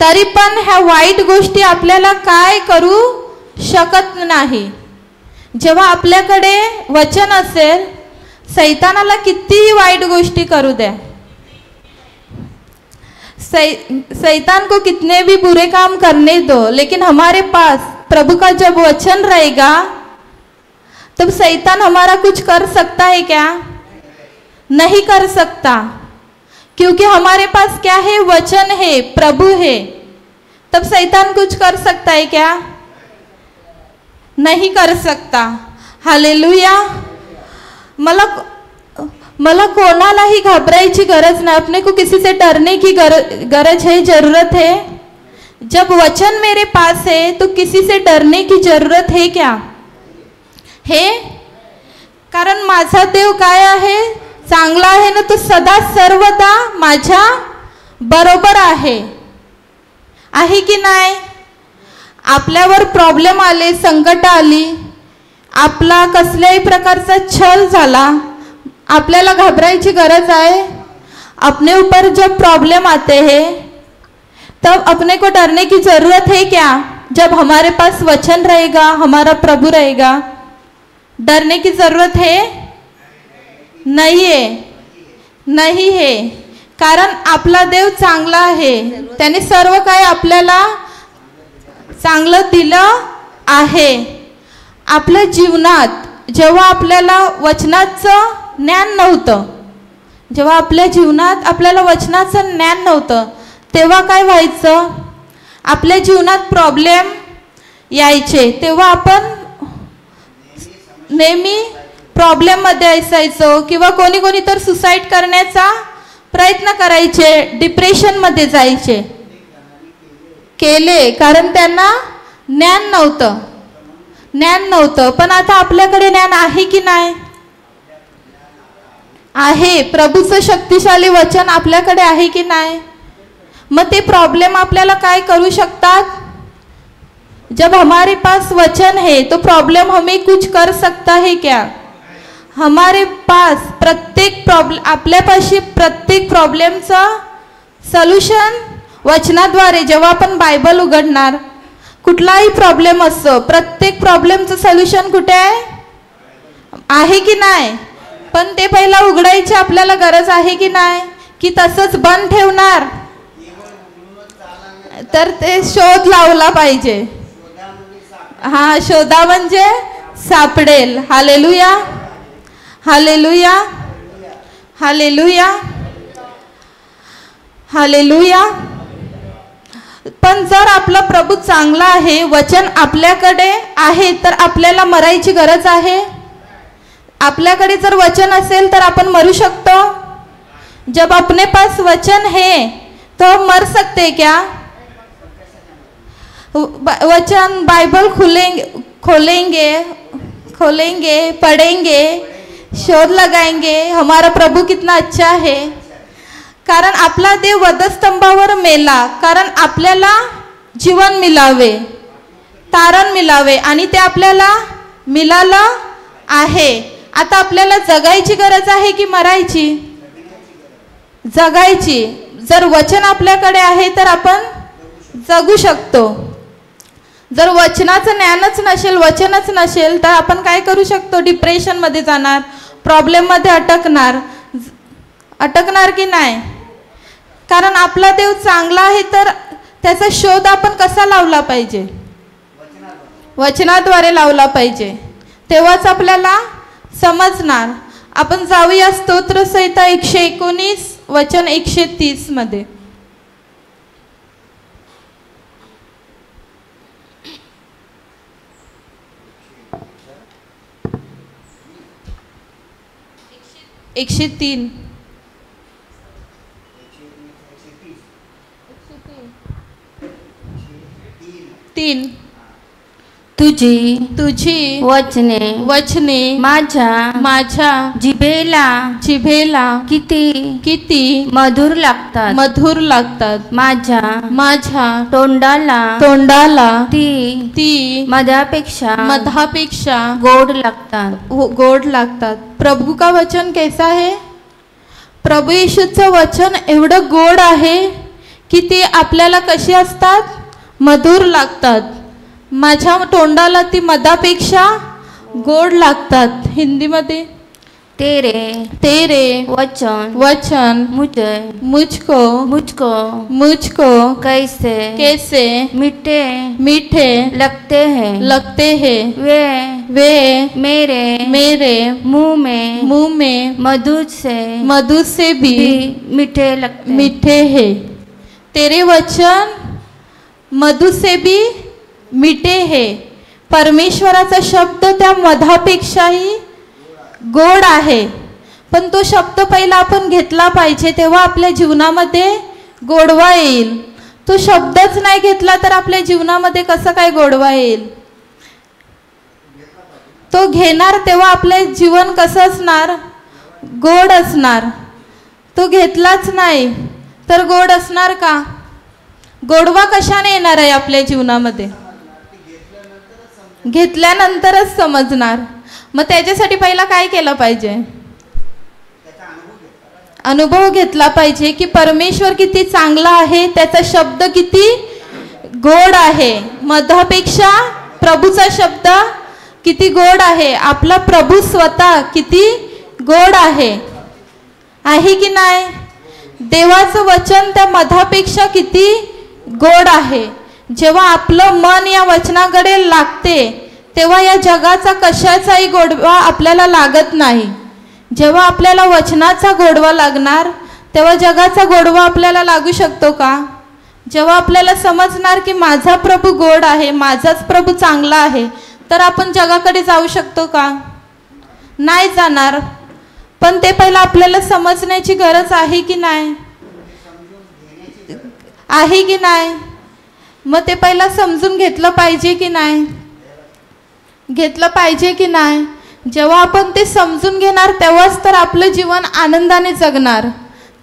तरी पण ह्या वाईट गोष्टी आपल्याला काय करू शकत नाही. जेव्हा आपल्याकडे वचन असेल, सैतानाला कितीही वाईट गोष्टी करू द्या, शैतान को कितने भी बुरे काम करने दो, लेकिन हमारे पास प्रभु का जब वचन रहेगा तब शैतान हमारा कुछ कर सकता है क्या? नहीं कर सकता, क्योंकि हमारे पास क्या है? वचन है, प्रभु है. तब शैतान कुछ कर सकता है क्या? नहीं कर सकता. हालेलुया. मला कोणालाही घबरायची गरज नहीं, अपने को किसी से डरने की गरज है, जरूरत है. जब वचन मेरे पास है तो किसी से डरने की जरूरत है क्या? है, कारण माझा देव काय आहे? चांगला आहे ना. तो सदा सर्वदा माझ्या बरोबर आहे की नाही? आपल्यावर प्रॉब्लेम आले, संकट आली, आपला कसल्याही प्रकारचा छल झाला, आपल्याला घबरायची गरज आहे? अपने ऊपर जब प्रॉब्लम आते हैं तब अपने को डरने की जरूरत है क्या? जब हमारे पास वचन रहेगा, हमारा प्रभु रहेगा, डरने की जरूरत है? नहीं है, कारण आपला देव चांगला आहे. त्याने सर्व काही आपल्याला चांगलं दिलं आहे. आपल्या जीवनात जेव्हा आपल्याला वचनाचं ज्ञान नव्हतं, जेव्हा आपल्या जीवनात आपल्याला वचनाचं ज्ञान नव्हतं तेव्हा काय व्हायचं? आपल्या जीवनात प्रॉब्लेम यायचे, तेव्हा आपण नेहमी प्रॉब्लेम मध्ये असायचो किंवा कोणी तर सुसाईड करण्याचा प्रयत्न करायचे, डिप्रेशन मध्ये जायचे. केले, कारण त्यांना ज्ञान नव्हतं. पण आता आपल्याकडे ज्ञान आहे की नाही? आहे. प्रभूचं शक्तिशाली वचन आपल्याकडे आहे की नाही? मग ते प्रॉब्लेम आपल्याला काय करू शकतात? जब हमारे पास वचन है तो प्रॉब्लम हमें कुछ कर सकता है क्या? हमारे पास प्रत्येक प्रॉब्लेम, आपल्यापाशी प्रत्येक प्रॉब्लेमचा सोल्युशन वचनाद्वारे. जेव्हा आपण बायबल उघडणार, कुठलाही प्रॉब्लेम असो, प्रत्येक प्रॉब्लेमचं सोल्युशन कुठे आहे की नाही? पण ते पहिला उघडायची आपल्याला गरज आहे की नाही? की तसंच बंद ठेवणार? तर ते शोध लावला पाहिजे. हा, शोधा म्हणजे सापडेल. Hallelujah, hallelujah, hallelujah, hallelujah. पण जर आपला प्रभू चांगला आहे, वचन आपल्याकडे आहे, तर आपल्याला मरायची गरज आहे? आपल्याकडे जर वचन असेल तर आपण मरू शकतो? जब अपने पास वचन है तो मर सकते क्या? वचन बाइबल खोलेंगे, पढ़ेंगे, शोध लगाएंगे, हमारा प्रभु कितना अच्छा है. कारण आपला देव वधस्तंभावर मेला, कारण आपल्याला जीवन मिळावे, तारण मिळावे, आणि ते आपल्याला मिळालं आहे. आता आपल्याला जगायची गरज आहे की मरायची? जगायची. जर वचन आपल्याकडे आहे तर आपण जगू शकतो. जर वचनाचं ज्ञानच नसेल, वचनच नसेल, तर आपण काय करू शकतो? डिप्रेशनमध्ये जाणार, प्रॉब्लेममध्ये अटकणार की नाही? कारण आपला देव चांगला आहे, तर त्याचा शोध आपण कसा लावला पाहिजे? वचनाद्वारे लावला पाहिजे. तेव्हाच आपल्याला समजणार. आपण जाऊया स्तोत्र संहिता 119 वचन 130 मध्ये. एकशे तीन. तुझी वचने माझ्या जिभेला किती मधुर लागतात. माझ्या तोंडाला ती मधापेक्षा गोड लागतात. प्रभू का वचन कैसा है? प्रभू येशूचं वचन एवढं गोड आहे की ते आपल्याला कशी असतात? मधुर लागतात. माझ्या तोंडाला ती मधापेक्षा गोड लागतात. हिंदीमध्ये तेरे वचन मुझको कैसे मीठे लगते हैं. वे मेरे मुंह में मधु से भी मीठे हैं. तेरे वचन मधु से भी मीठे है. परमेश्वराचा शब्द त्या मधापेक्षाही गोड आहे. पण तो शब्द पहिला आपण घेतला पाहिजे, तेव्हा आपल्या जीवनामध्ये गोडवा येईल. तो शब्दच नाही घेतला तर आपल्या जीवनामध्ये कसं काय गोडवा येईल? तो घेणार तेव्हा आपले जीवन कसं असणार? गोड असणार. तो घेतलाच नाही तर गोड असणार का? गोडवा कशाने येणार आहे आपल्या जीवनामध्ये? घेतल्यानंतरच समजणार. मग त्याच्यासाठी पहिला काय केलं पाहिजे? अनुभव घेतला पाहिजे की परमेश्वर किती चांगला आहे, त्याचा शब्द किती गोड आहे. मधापेक्षा प्रभूचा शब्द किती गोड आहे. आपला प्रभू स्वतः किती गोड आहे की नाही? देवाचं वचन त्या मधापेक्षा किती गोड आहे. जेव्हा आपलं मन या वचनाकडे लागते तेव्हा या जगाचा कशाचाही गोडवा आपल्याला लागत नाही. जेव्हा आपल्याला वचनाचा गोडवा लागणार तेव्हा जगाचा गोडवा आपल्याला लागू शकतो का? जेव्हा आपल्याला समजणार की माझा प्रभू गोड आहे, माझाच प्रभू चांगला आहे, तर आपण जगाकडे जाऊ शकतो का? नाही जाणार. पण ते पहिला आपल्याला समजण्याची गरज आहे की नाही? मग ते पहिला समजून घेतलं पाहिजे की नाही? घेतलं पाहिजे की नाही? जेव्हा आपण ते समजून घेणार तेव्हाच तर आपलं जीवन आनंदाने जगणार.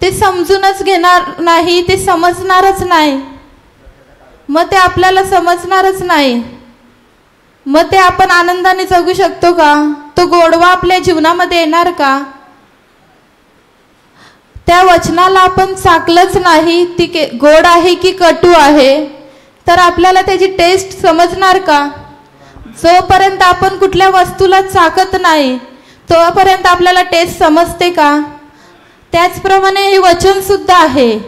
ते समजूनच घेणार नाही, ते समजणारच नाही, मग ते आपल्याला समजणारच नाही. मग ते आपण आनंदाने जगू शकतो का? तो गोडवा आपल्या जीवनामध्ये येणार का? त्या वचनाला आपण चाखलंच नाही, ती गोड आहे की कटू आहे, तर आपल्याला त्याची टेस्ट समजणार का? जोपर्यंत आपण कुठल्या वस्तूला चाखत नाही तोपर्यंत आपल्याला टेस्ट समजते का? त्याचप्रमाणे हे वचन सुद्धा आहे.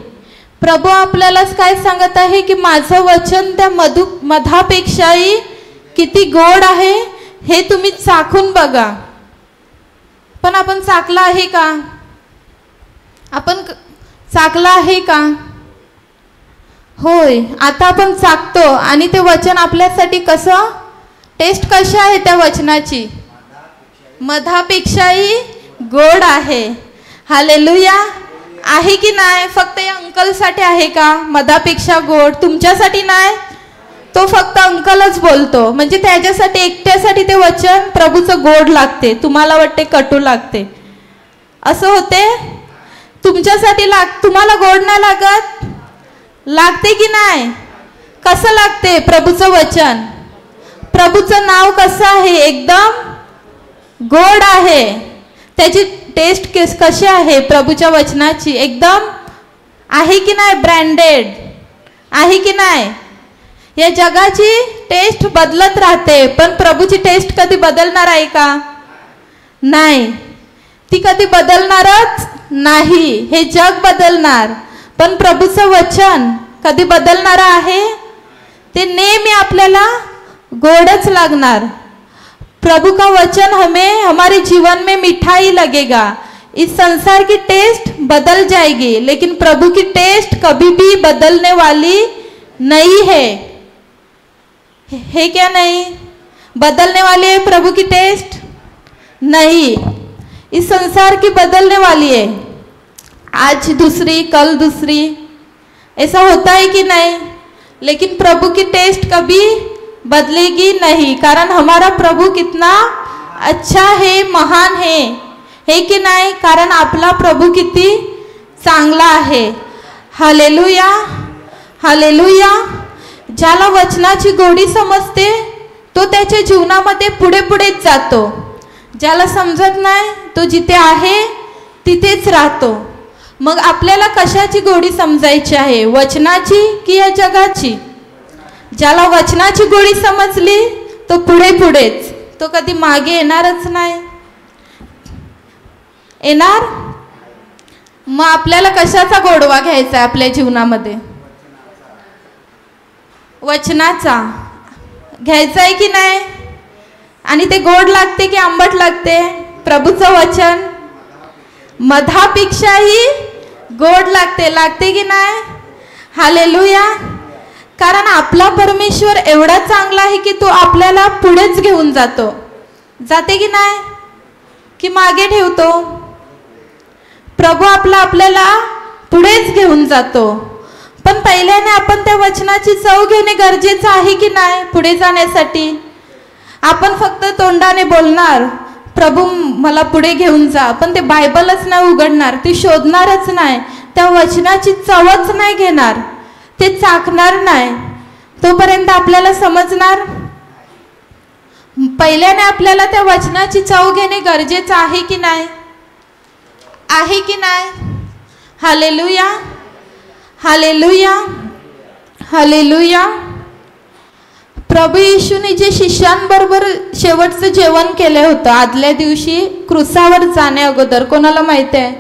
प्रभू आपल्यालाच काय सांगत आहे की माझं वचन त्या मधापेक्षाही किती गोड आहे हे तुम्ही चाखून बघा. पण आपण चाखला आहे का? आपण चाखला आहे का? होय, आता आपण चाखतो. आणि ते वचन आपल्यासाठी कसं, टेस्ट कशी आहे त्या वचनाची? मधापेक्षाही गोड आहे. हालेलुया. आहे की नाही? फक्त या अंकलसाठी आहे का मधापेक्षा गोड? तुमच्यासाठी नाही. तो फक्त अंकलच बोलतो, म्हणजे त्याच्यासाठी एकट्यासाठी ते वचन प्रभूचं गोड लागते, तुम्हाला वाटते कटू लागते. असं होते? तुमच्यासाठी तुम्हाला गोड नाही लागत? लागते की नाही? कसं लागते प्रभूचं वचन? प्रभूचं नाव कसं आहे? एकदम गोड आहे. त्याची टेस्ट कशी आहे प्रभूच्या वचनाची? एकदम आहे की नाही? ब्रँडेड आहे की नाही? या जगाची टेस्ट बदलत राहते, पण प्रभूची टेस्ट कधी बदलणार आहे का? नाही, ती कधी बदलणारच नाही. हे जग बदलणार, पण प्रभूचं वचन कधी बदलणार आहे? ते नेहमी आपल्याला गोडच लागणार. प्रभु का वचन हमें हमारे जीवन में मिठाई लगेगा. इस संसार की टेस्ट बदल जाएगी, लेकिन प्रभु की टेस्ट कभी भी बदलने वाली नहीं है क्या? नहीं बदलने वाली है प्रभु की टेस्ट? नहीं, इस संसार की बदलने वाली है. आज दूसरी, कल दूसरी, ऐसा होता है कि नहीं? लेकिन प्रभु की टेस्ट कभी बदलेगी नहीं, कारण हमारा प्रभु कितना अच्छा है, महान है की नाही? कारण आपला प्रभु किती चांगला आहे. Hallelujah, hallelujah. ज्याला वचनाची गोडी समजते तो त्याच्या जीवनामध्ये पुढे पुढेच जातो. ज्याला समजत नाही तो जिथे आहे तिथेच राहतो. मग आपल्याला कशाची गोडी समजायची आहे? वचनाची की या जगाची? ज्याला वचनाची गोडी समजली तो पुढे पुढेच, तो कधी मागे येणारच नाही. येणार? मग आपल्याला कशाचा गोडवा घ्यायचा आपल्या जीवनामध्ये? वचनाचा घ्यायचा आहे की नाही? आणि ते गोड लागते की आंबट लागते? प्रभूचं वचन मधापेक्षाही गोड लागते की नाही? हालेलुया. कारण आपला परमेश्वर एवढा चांगला आहे की तो आपल्याला पुढेच घेऊन जाते की नाही? की मागे ठेवतो? प्रभू आपल्याला पुढेच घेऊन जातो. पण पहिल्याने आपण त्या वचनाची चव घेणे गरजेचं आहे की नाही? पुढे जाण्यासाठी आपण फक्त तोंडाने बोलणार प्रभू मला पुढे घेऊन जा, पण ते बायबलच नाही उघडणार, ती शोधणारच नाही, त्या वचनाची चवच नाही घेणार, ते चाखणार नाही, तोपर्यंत आपल्याला समजणार? पहिल्याने आपल्याला त्या वचनाची चव घेणे गरजेचं आहे की नाही? आहे की नाही? Hallelujah, hallelujah, hallelujah. प्रभू येशूने जे शिष्यांबरोबर शेवटचं जेवण केलं होतं आदल्या दिवशी क्रूसावर जाण्या अगोदर, कोणाला माहिती आहे?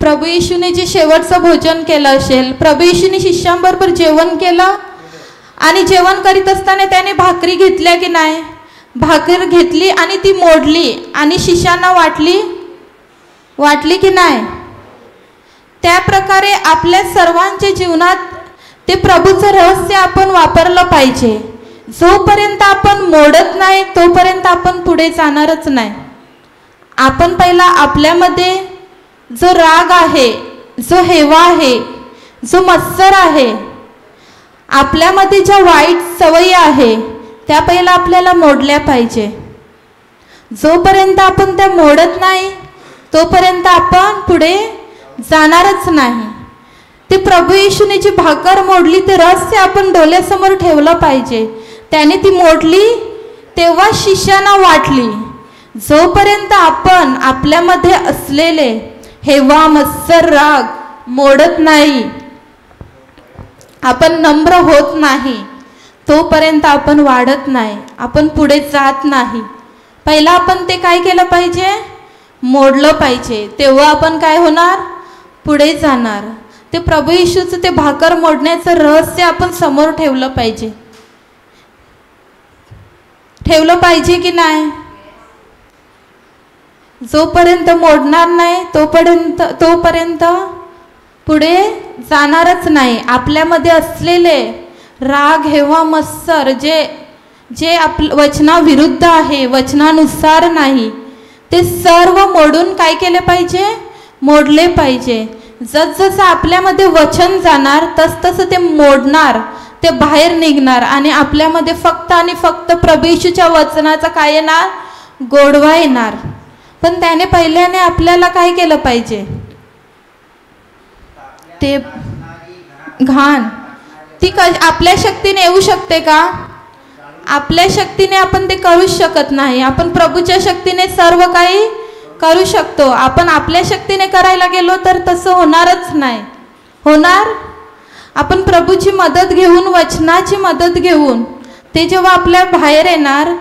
प्रभू येशूने जे शेवटचं भोजन केलं असेल, प्रभू येशूने शिष्यांबरोबर जेवण केलं आणि जेवण करीत असताना त्याने भाकरी घेतल्या की नाही? भाकर घेतली आणि ती मोडली आणि शिष्यांना वाटली की नाही? त्या प्रकारे आपल्या सर्वांच्या जीवनात ते प्रभूचं रहस्य आपण वापरलं पाहिजे. जोपर्यंत आपण मोडत नाही तोपर्यंत आपण पुढे जाणारच नाही. आपण पहिला आपल्यामध्ये जो राग आहे, जो हेवा आहे, जो मत्सर आहे, आपल्यामध्ये ज्या वाईट सवयी आहे त्या पहिला आपल्याला मोडल्या पाहिजे. जोपर्यंत आपण त्या मोडत नाही तोपर्यंत आपण पुढे जाणारच नाही. ते प्रभू येशूने जी भाकर मोडली ते रहस्य आपण डोळ्यासमोर ठेवलं पाहिजे. त्याने ती मोडली तेव्हा शिष्यांना वाटली. जोपर्यंत आपण आपल्यामध्ये असलेले हेवा मत्सर राग मोडत नाही, आपण नम्र होत नाही, तोपर्यंत आपण वाढत नाही, आपण पुढे जात नाही. पहिला आपण ते काय केलं पाहिजे? मोडलं पाहिजे. तेव्हा आपण काय होणार? पुढे जाणार. ते प्रभू येशूचं ते भाकर मोडण्याचं रहस्य आपण समोर ठेवलं पाहिजे. ठेवलं पाहिजे की नाही? जोपर्यंत मोडणार नाही तोपर्यंत पुढे जाणारच नाही. आपल्यामध्ये असलेले राग हेवा मत्सर जे वचनाविरुद्ध आहे, वचनानुसार नाही, ते सर्व मोडून काय केले पाहिजे? मोडले पाहिजे. जसजसं आपल्यामध्ये वचन जाणार तसतसं ते मोडणार, ते बाहेर निघणार आणि आपल्यामध्ये फक्त आणि फक्त प्रभू येशूच्या वचनाचा काय येणार? गोडवा येणार. पण त्याने पहिल्याने आपल्याला काय केलं पाहिजे? ते घाण ती आपल्या शक्तीने येऊ शकते का? आपल्या शक्तीने आपण ते करूच शकत नाही. आपण प्रभूच्या शक्तीने सर्व काही करू शकतो. आपण आपल्या शक्तीने करायला गेलो तर तसं होणारच नाही. होणार? आपण प्रभूची मदत घेऊन, वचनाची मदत घेऊन ते जेव्हा आपल्या बाहेर येणार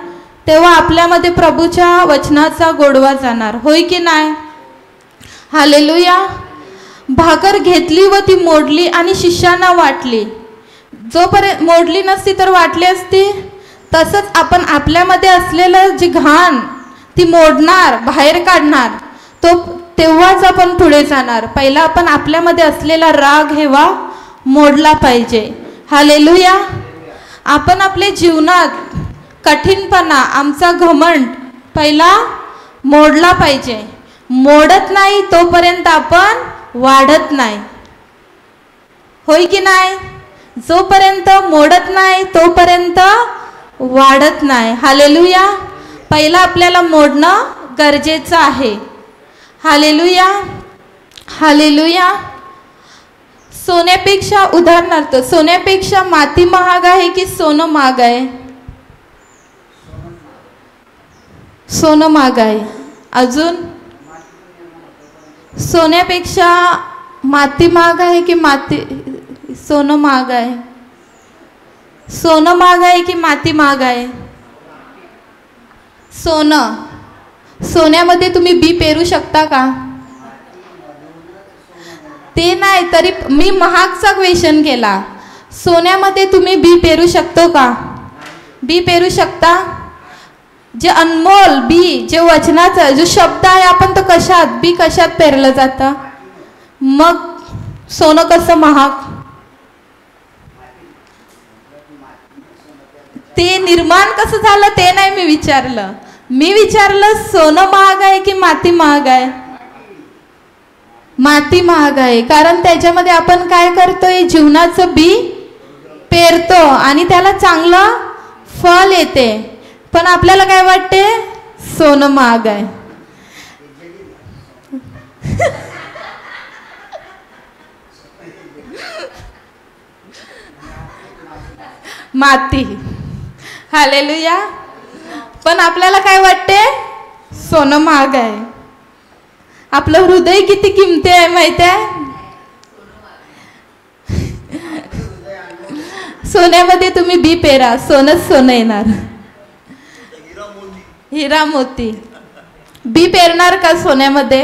तेव्हा आपल्यामध्ये प्रभूच्या वचनाचा गोडवा जाणार. होय की नाही? हालेलुया. भाकर घेतली व ती मोडली आणि शिष्यांना वाटली. जोपर्यंत मोडली नसती तर वाटली असती. तसंच आपण आपल्यामध्ये असलेलं जी घाण ती मोडणार, बाहेर काढणार, तेव्हाच आपण पुढे जाणार. पहिला आपण आपल्यामध्ये असलेला राग हेवा मोडला पाहिजे. हालेलुया. आपण आपल्या जीवनात कठीणपणा, आमचा घमंड पहिला मोडला पाहिजे. मोडत नाही तोपर्यंत आपण वाढत नाही. होय की नाही? जोपर्यंत मोडत नाही तोपर्यंत वाढत नाही. हालेलुया. पहिला आपल्याला मोडणं गरजेचं आहे. हालेलुया. हालेलुया. सोन्यापेक्षा, उदाहरणार्थ, सोन्यापेक्षा माती महाग आहे की सोनं महाग आहे? सोनं महाग आहे. अजून सोन्यापेक्षा माती महाग आहे की सोनं महाग आहे? सोनं महाग आहे की माती महाग आहे? सोन्यामध्ये तुम्ही बी पेरू शकता का? ते नाही, तरी मी महागचा क्वेश्चन केला. सोन्यामध्ये तुम्ही बी पेरू शकतो का? बी पेरू शकता? जे अनमोल बी, जे वचनाचा जो शब्द आहे, आपण तो बी कशात पेरलं जातं? मग सोनं कसं महाग? ते निर्माण कसं झालं ते नाही मी विचारलं. मी विचारलं सोनं महाग आहे की माती महाग आहे? माती महाग आहे. कारण त्याच्यामध्ये आपण काय करतोय? जीवनाचं बी पेरतो आणि त्याला चांगलं फळ येते. पण आपल्याला काय वाटते? सोनं महाग आहे. माती. हालेलुया. पण आपल्याला काय वाटते? सोनं महाग आहे. आपलं हृदय किती किमती आहे माहिती आहे? सोन्यामध्ये तुम्ही बी पेरा, सोनंच सोनं येणार. हिरा मोती. बी पेरणार का सोन्यामध्ये?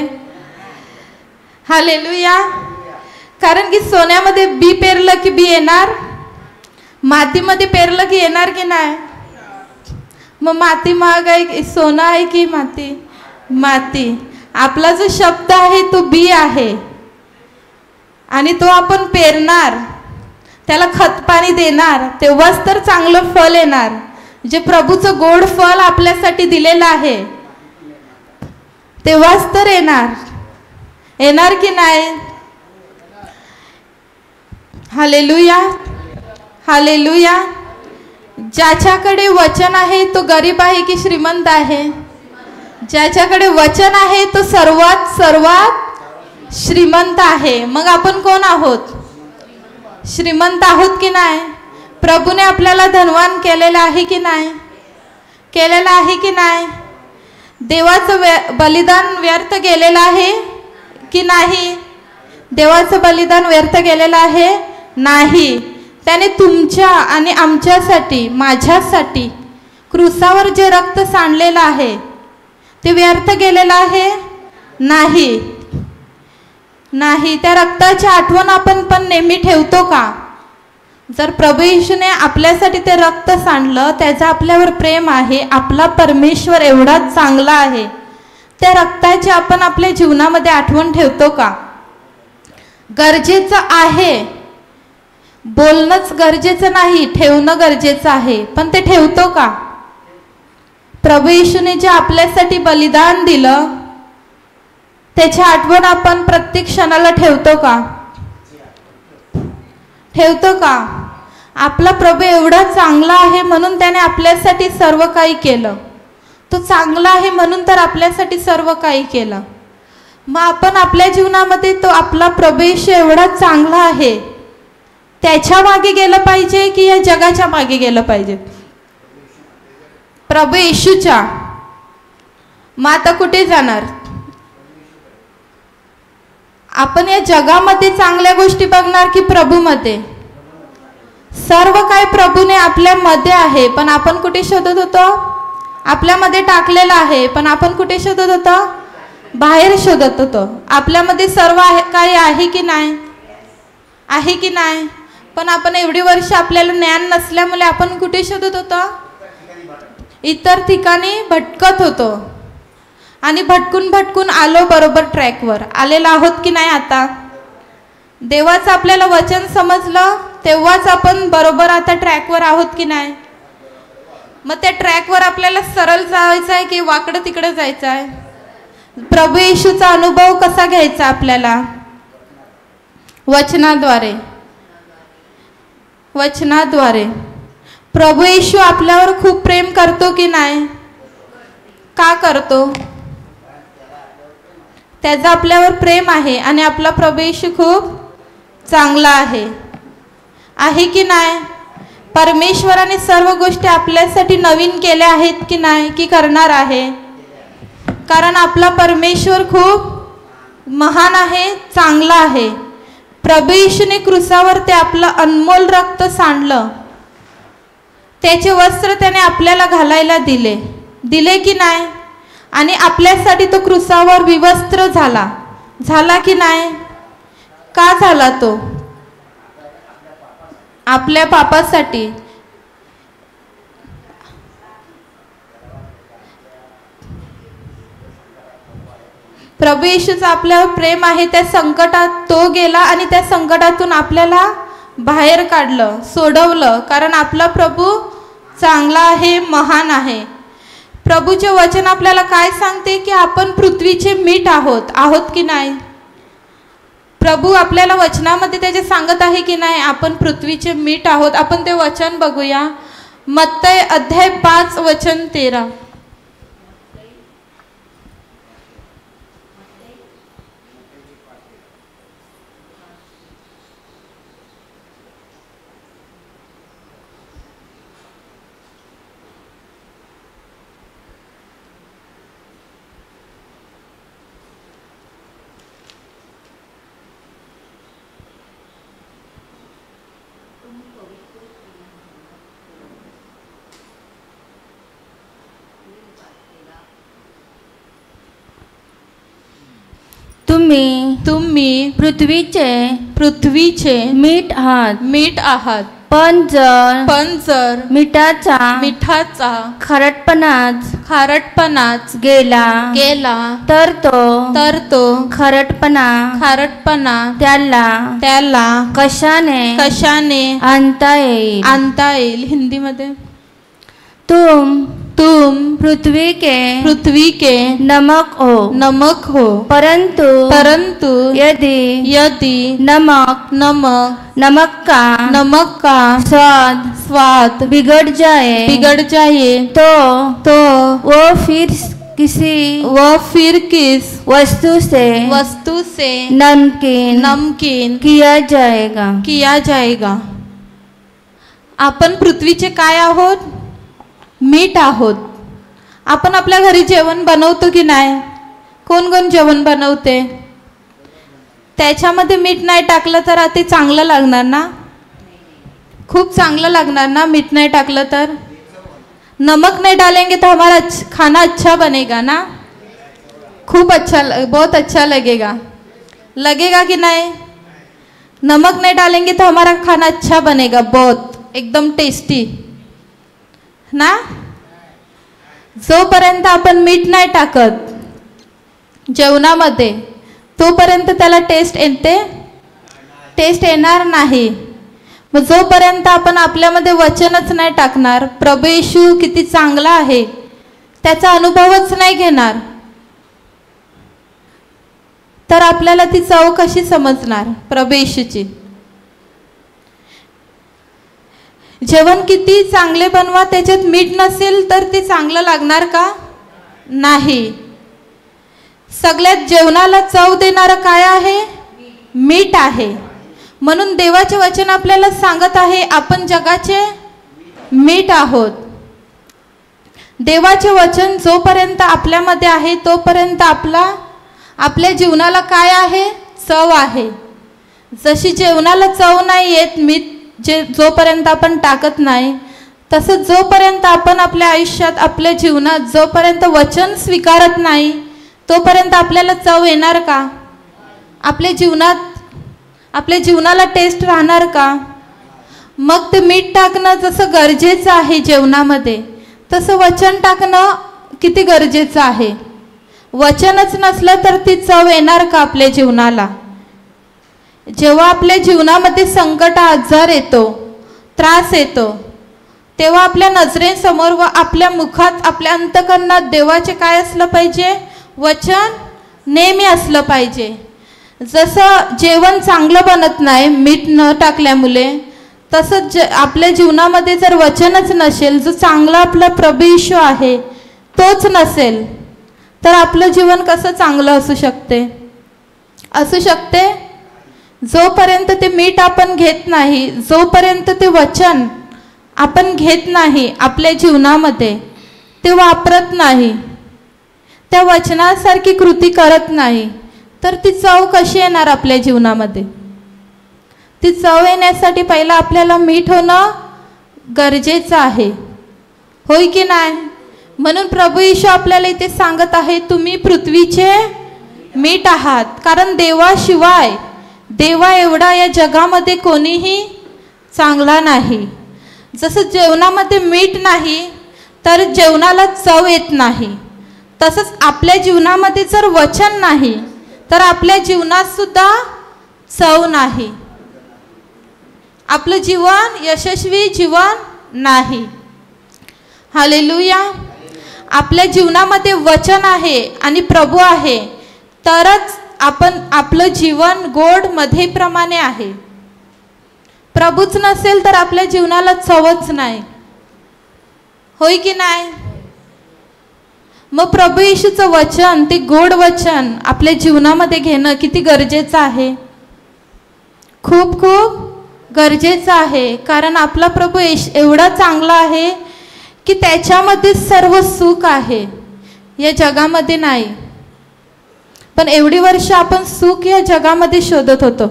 हालेलुया. कारण की सोन्यामध्ये बी पेरलं की बी येणार, मातीमध्ये पेरलं की येणार की नाही? मग माती महाग आहे की सोनं आहे की माती? माती. आपला जो शब्द आहे तो बी आहे आणि तो आपण पेरणार, त्याला खत पाणी देणार, तेव्हाच तर चांगलं फळ येणार. जे प्रभूचं गोड फळ आपल्यासाठी दिलेलं आहे तेव्हाच तर येणार. की नाही? हालेलुया. हालेलुया. ज्याच्याकडे वचन आहे तो गरीब आहे की श्रीमंत आहे? ज्याच्याकडे वचन आहे तो सर्वात श्रीमंत आहे. मग आपण कोण आहोत? श्रीमंत आहोत की नाही? प्रभूने आपल्याला धनवान केलेलं आहे की नाही? केलेलं आहे की नाही? देवाचं बलिदान व्यर्थ गेलेलं आहे की नाही? देवाचं बलिदान व्यर्थ गेलेलं आहे नाही. त्याने तुमच्या आणि आमच्यासाठी, माझ्यासाठी क्रूसावर जे रक्त सांडलेलं आहे ते व्यर्थ गेलेलं आहे नाही. नाही. त्या रक्ताची आठवण आपण पण नेहमी ठेवतो का? जर प्रभू येशूने आपल्यासाठी ते रक्त सांडलं, त्याचं आपल्यावर प्रेम आहे, आपला परमेश्वर एवढा चांगला आहे, त्या रक्ताची आपण आपल्या जीवनामध्ये आठवण ठेवतो का? गरजेचं आहे, बोलणंच गरजेचं नाही, ठेवणं गरजेचं आहे, पण ते ठेवतो का? प्रभू येशूने जे आपल्यासाठी बलिदान दिलं त्याची आठवण आपण प्रत्येक क्षणाला ठेवतो का? ठेवतो का? आपला प्रभू एवढा चांगला आहे म्हणून त्याने आपल्यासाठी सर्व काही केलं. तो चांगला आहे म्हणून तर आपल्यासाठी सर्व काही केलं. मग आपण आपल्या जीवनामध्ये तो आपला प्रभू येशू एवढा चांगला आहे त्याच्या मागे गेलं पाहिजे की या जगाच्या मागे गेलं पाहिजे? प्रभू येशूच्या. मग आता कुठे जाणार? आपण या जगामध्ये चांगल्या गोष्टी बघणार की प्रभूमध्ये? सर्व काही प्रभूने आपल्यामध्ये आहे, पण आपण कुठे शोधत होतो? आपल्यामध्ये टाकलेलं आहे, पण आपण कुठे शोधत होतो? बाहेर शोधत होतो. आपल्यामध्ये सर्व काही आहे की नाही? आहे की नाही? पण आपण एवढी वर्ष आपल्याला ज्ञान नसल्यामुळे आपण कुठे शोधत होतो? इतर ठिकाणी भटकत होतो. आणि भटकून भटकून आलो बरोबर ट्रॅकवर. आलेला आहोत की नाही? आता देवाचं आपल्याला वचन समजलं तेव्हाच आपण बरोबर आता ट्रॅकवर आहोत की नाही? मग त्या ट्रॅकवर आपल्याला सरळ जायचं आहे की वाकडं तिकडं जायचं आहे? प्रभू येशूचा अनुभव कसा घ्यायचा आपल्याला? वचनाद्वारे. वचनाद्वारे. प्रभू येशू आपल्यावर खूप प्रेम करतो की नाही? का करतो? त्याचं आपल्यावर प्रेम आहे आणि आपला प्रभू येशू खूप चांगला आहे. आहे की नाही? परमेश्वराने सर्व गोष्टी आपल्यासाठी नवीन केल्या आहेत की नाही? की करणार आहे? कारण आपला परमेश्वर खूप महान आहे, चांगला आहे. प्रभू येशूने क्रूसावर ते आपलं अनमोल रक्त सांडलं. त्याचे वस्त्र त्याने आपल्याला घालायला दिले की नाही? आणि आपल्यासाठी तो क्रूसावर विवस्त्र झाला की नाही? का झाला तो? आपल्या पापासाठी. प्रभू येशूचं आपल्यावर प्रेम आहे. त्या संकटात तो गेला आणि त्या संकटातून आपल्याला बाहेर काढलं, सोडवलं. कारण आपला प्रभू चांगला आहे, महान आहे. प्रभूचे वचन आपल्याला काय सांगते की आपण पृथ्वीचे मीठ आहोत की नाही? प्रभू आपल्याला वचनामध्ये त्याचे सांगत आहे की नाही आपण पृथ्वीचे मीठ आहोत? आपण ते वचन बघूया. मत्तई अध्याय 5 वचन 13. तुम्ही पृथ्वीचे मीठ आहात. पण जर मिठाचा खारटपणाच गेला तर तो खारटपणा त्याला कशाने आणता येईल? हिंदीमध्ये पृथ्वी के नमक हो परंतु यदि नमक का स्वाद बिगड़ जाए तो वो फिर किस वस्तु से नमकीन किया जाएगा। आपण पृथ्वीचे काय आहोत? मीठ आहोत। आपण आपल्या घरी जेवण बनवतो की नाही? कोण जेवण बनवते? त्याच्यामध्ये मीठ नाही टाकलं तर ते चांगलं लागणार ना? खूप चांगलं लागणार ना मीठ नाही टाकलं तर? नमक नहीं डालेंगे तो हमारा खाना अच्छा बनेगा ना? खूब अच्छा, बहुत अच्छा लगेगा कि नहीं? नमक नहीं डालेंगे तो हमारा खाना अच्छा बनेगा, बहुत एकदम टेस्टी ना? जोपर्यंत आपण मीठ नाही टाकत जेवणामध्ये तोपर्यंत त्याला टेस्ट येणार नाही। मग जोपर्यंत आपण आपल्यामध्ये वचनच नाही टाकणार, प्रभू येशू किती चांगला आहे त्याचा अनुभवच नाही घेणार, तर आपल्याला ती चव कशी समजणार प्रभू येशूची? जेवण किती चांगले बनवा, त्याच्यात मीठ नसेल तर ते चांगलं लागणार का? नाही। सगळ्यात जेवणाला चव देणारं काय आहे? मीठ आहे। म्हणून देवाचे वचन आपल्याला सांगत आहे आपण जगाचे मीठ आहोत। देवाचे वचन जोपर्यंत आपल्यामध्ये आहे तोपर्यंत आपल्या जीवनाला काय आहे? चव आहे। जशी जेवणाला चव नाही येत मीठ जोपर्यंत आपण टाकत नाही, तसंच जोपर्यंत आपण आपल्या आयुष्यात आपल्या जीवनात जोपर्यंत वचन स्वीकारत नाही तोपर्यंत आपल्याला चव येणार का? आपल्या जीवनाला टेस्ट राहणार का? मग ते मीठ टाकणं जसं गरजेचं आहे जेवणामध्ये, तसं वचन टाकणं किती गरजेचं आहे। वचनच नसलं तर ती चव येणार का आपल्या जीवनाला? जेव्हा आपल्या जीवनामध्ये संकट, आजार येतो, त्रास येतो, तेव्हा आपल्या नजरेसमोर व आपल्या मुखात, आपल्या अंतःकरणात देवाचे काय असलं पाहिजे? वचन नेहमी असलं पाहिजे। जसं जेवण चांगलं बनत नाही मीठ न टाकल्यामुळे, तसंच आपल्या जीवनामध्ये जर वचनच नसेल, जो चांगला आपला प्रभू येशू आहे तोच नसेल, तर आपलं जीवन कसं चांगलं असू शकते? जोपर्यंत ते मीठ आपण घेत नाही, जोपर्यंत ते वचन आपण घेत नाही आपल्या जीवनामध्ये, ते वापरत नाही, त्या वचनासारखी कृती करत नाही, तर ती चव कशी येणार आपल्या जीवनामध्ये? ती चव येण्यासाठी पहिला आपल्याला मीठ होणं गरजेचं आहे, होय की नाही? म्हणून प्रभू येशू आपल्याला इथे सांगत आहे तुम्ही पृथ्वीचे मीठ आहात। कारण देवाशिवाय, देवा एवढा या जगामध्ये कोणीही चांगला नाही। जसं जेवणामध्ये मीठ नाही तर जेवणाला चव येत नाही, तसंच आपल्या जीवनामध्ये जर वचन नाही तर आपल्या जीवनात सुद्धा चव नाही, आपलं जीवन यशस्वी जीवन नाही। हालेलुया। आपल्या जीवनामध्ये वचन आहे आणि प्रभू आहे तरच आपलं जीवन गोड मध्येप्रमाणे आहे। प्रभूच नसेल तर आपल्या जीवनाला चवच नाही, होय की नाही? मग प्रभू येशूचं वचन, ते गोड वचन आपल्या जीवनामध्ये घेणं किती गरजेचं आहे? खूप गरजेचं आहे। कारण आपला प्रभू एवढा चांगला आहे की त्याच्यामध्ये सर्व सुख आहे, या जगामध्ये नाही। पण एवढी वर्ष आपण सुख या जगामध्ये शोधत होतो।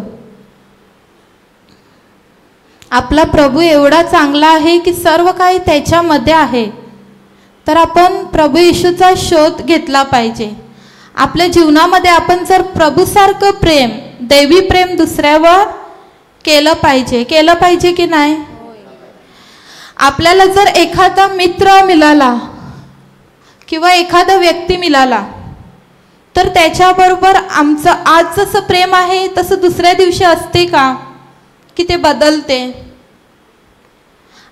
आपला प्रभू एवढा चांगला आहे की सर्व काही त्याच्यामध्ये आहे, तर आपण प्रभू येशूचा शोध घेतला पाहिजे। आपल्या जीवनामध्ये आपण जर प्रभूसारखं प्रेम, दैवी प्रेम दुसऱ्यावर केलं पाहिजे की नाही? आपल्याला जर एखादा मित्र मिळाला किंवा एखादा व्यक्ती मिळाला तर त्याच्याबरोबर आमचं आज जसं प्रेम आहे तसं दुसऱ्या दिवशी असते का? की ते बदलते?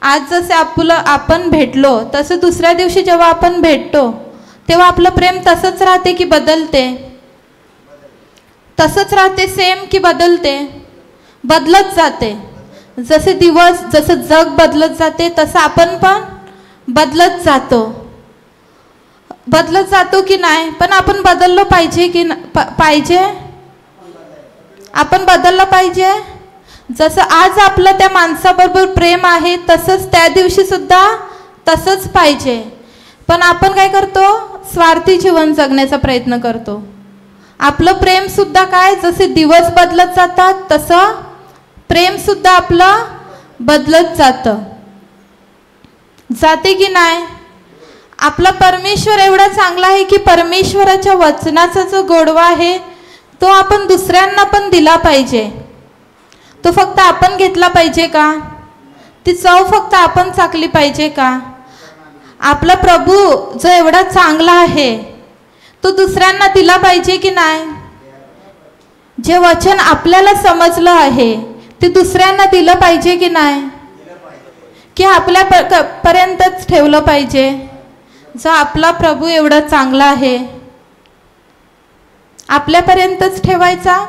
आज जसे आपण भेटलो तसं दुसऱ्या दिवशी जेव्हा आपण भेटतो तेव्हा आपलं प्रेम तसंच राहते की बदलते? तसंच राहते सेम की बदलते? बदलत जाते. जसे दिवस, जसं जग बदलत जाते तसं आपण पण बदलत जातो. बदलत जातो की नाही? पण आपण बदललो पाहिजे की पाहिजे? आपण बदललं पाहिजे. जसं आज आपलं त्या माणसाबरोबर प्रेम आहे तसंच त्या दिवशी सुद्धा तसंच पाहिजे. पण आपण काय करतो? स्वार्थी जीवन जगण्याचा प्रयत्न करतो. आपलं प्रेम सुद्धा काय, जसे दिवस बदलत जातात तसं प्रेम सुद्धा आपलं बदलत जाते की नाही? आपला परमेश्वर एवढा चांगला आहे की परमेश्वराच्या वचनाचा जो गोडवा आहे तो आपण दुसऱ्यांना पण दिला पाहिजे. तो फक्त आपण घेतला पाहिजे का? ती चव फक्त आपण चाखली पाहिजे का? आपला प्रभू जो एवढा चांगला आहे तो दुसऱ्यांना दिला पाहिजे की नाही? जे वचन आपल्याला समजलं आहे ते दुसऱ्यांना दिलं पाहिजे की नाही? की आपल्या पर्यंतच ठेवलं पाहिजे? जो आपला प्रभू एवढा चांगला आहे आपल्यापर्यंतच ठेवायचा?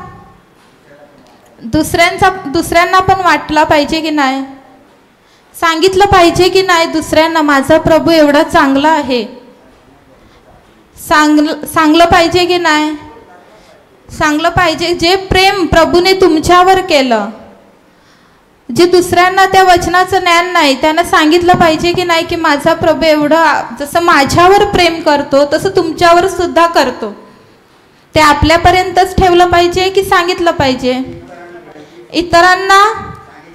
दुसऱ्यांना पण वाटला पाहिजे की नाही? सांगितलं पाहिजे की नाही दुसऱ्यांना माझा प्रभू एवढा चांगला आहे? सांगलं पाहिजे की नाही? सांगलं पाहिजे. जे प्रेम प्रभूने तुमच्यावर केलं, जे दुसऱ्यांना त्या वचनाचं ज्ञान नाही त्यांना सांगितलं पाहिजे की नाही की माझा प्रभू एवढं जसं माझ्यावर प्रेम करतो तसं तुमच्यावर सुद्धा करतो. ते आपल्यापर्यंतच ठेवलं पाहिजे की सांगितलं पाहिजे? इतरांना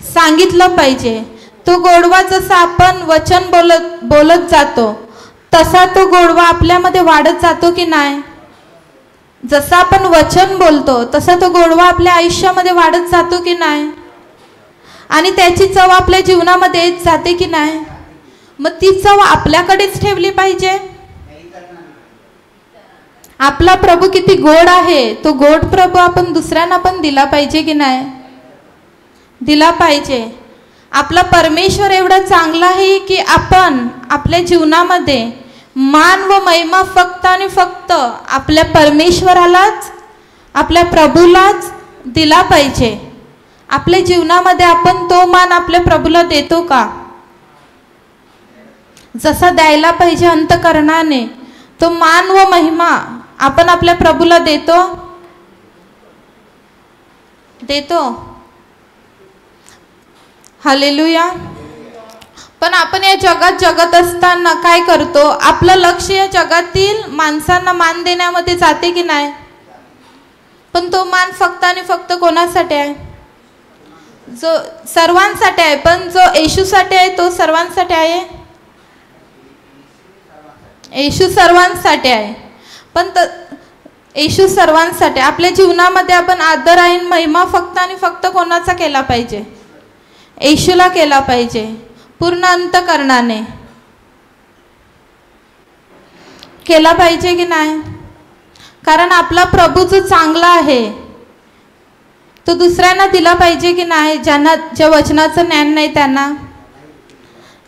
सांगितलं पाहिजे. तो गोडवा जसा आपण वचन बोलत जातो तसा तो गोडवा आपल्यामध्ये वाढत जातो की नाही? जसं आपण वचन बोलतो तसा तो गोडवा आपल्या आयुष्यामध्ये वाढत जातो की नाही? आणि त्याची चव आपल्या जीवनामध्ये येत जाते की नाही? मग ती चव आपल्याकडेच ठेवली पाहिजे. आपला प्रभू किती गोड आहे, तो गोड प्रभू आपण दुसऱ्यांना पण दिला पाहिजे की नाही? दिला पाहिजे. आपला परमेश्वर एवढा चांगला आहे की आपण आपल्या जीवनामध्ये मान व महिमा फक्त आणि फक्त आपल्या परमेश्वरालाच, आपल्या प्रभूलाच दिला पाहिजे. आपल्या जीवनामध्ये आपण तो मान आपल्या प्रभूला देतो का? जसा द्यायला पाहिजे अंतःकरणाने तो मान व महिमा आपण आपल्या प्रभूला देतो? हालेलुया. पण आपण या जगात जगत असताना काय करतो? आपलं लक्ष या जगातील माणसांना मान देण्यामध्ये जाते की नाही? पण तो मान फक्त आणि फक्त कोणासाठी आहे? जो सर्वांसाठी आहे. पण जो येशूसाठी आहे तो सर्वांसाठी आहे? येशू सर्वांसाठी आहे. पण येशू सर्वांसाठी. आपल्या जीवनामध्ये आपण आदर आणि महिमा फक्त आणि फक्त कोणाचा केला पाहिजे? येशूला केला पाहिजे. पूर्ण अंतःकरणाने केला पाहिजे की नाही? कारण आपला प्रभू जो चांगला आहे तो दुसऱ्यांना दिला पाहिजे की नाही? ज्यांना ज्या वचनाचं ज्ञान नाही त्यांना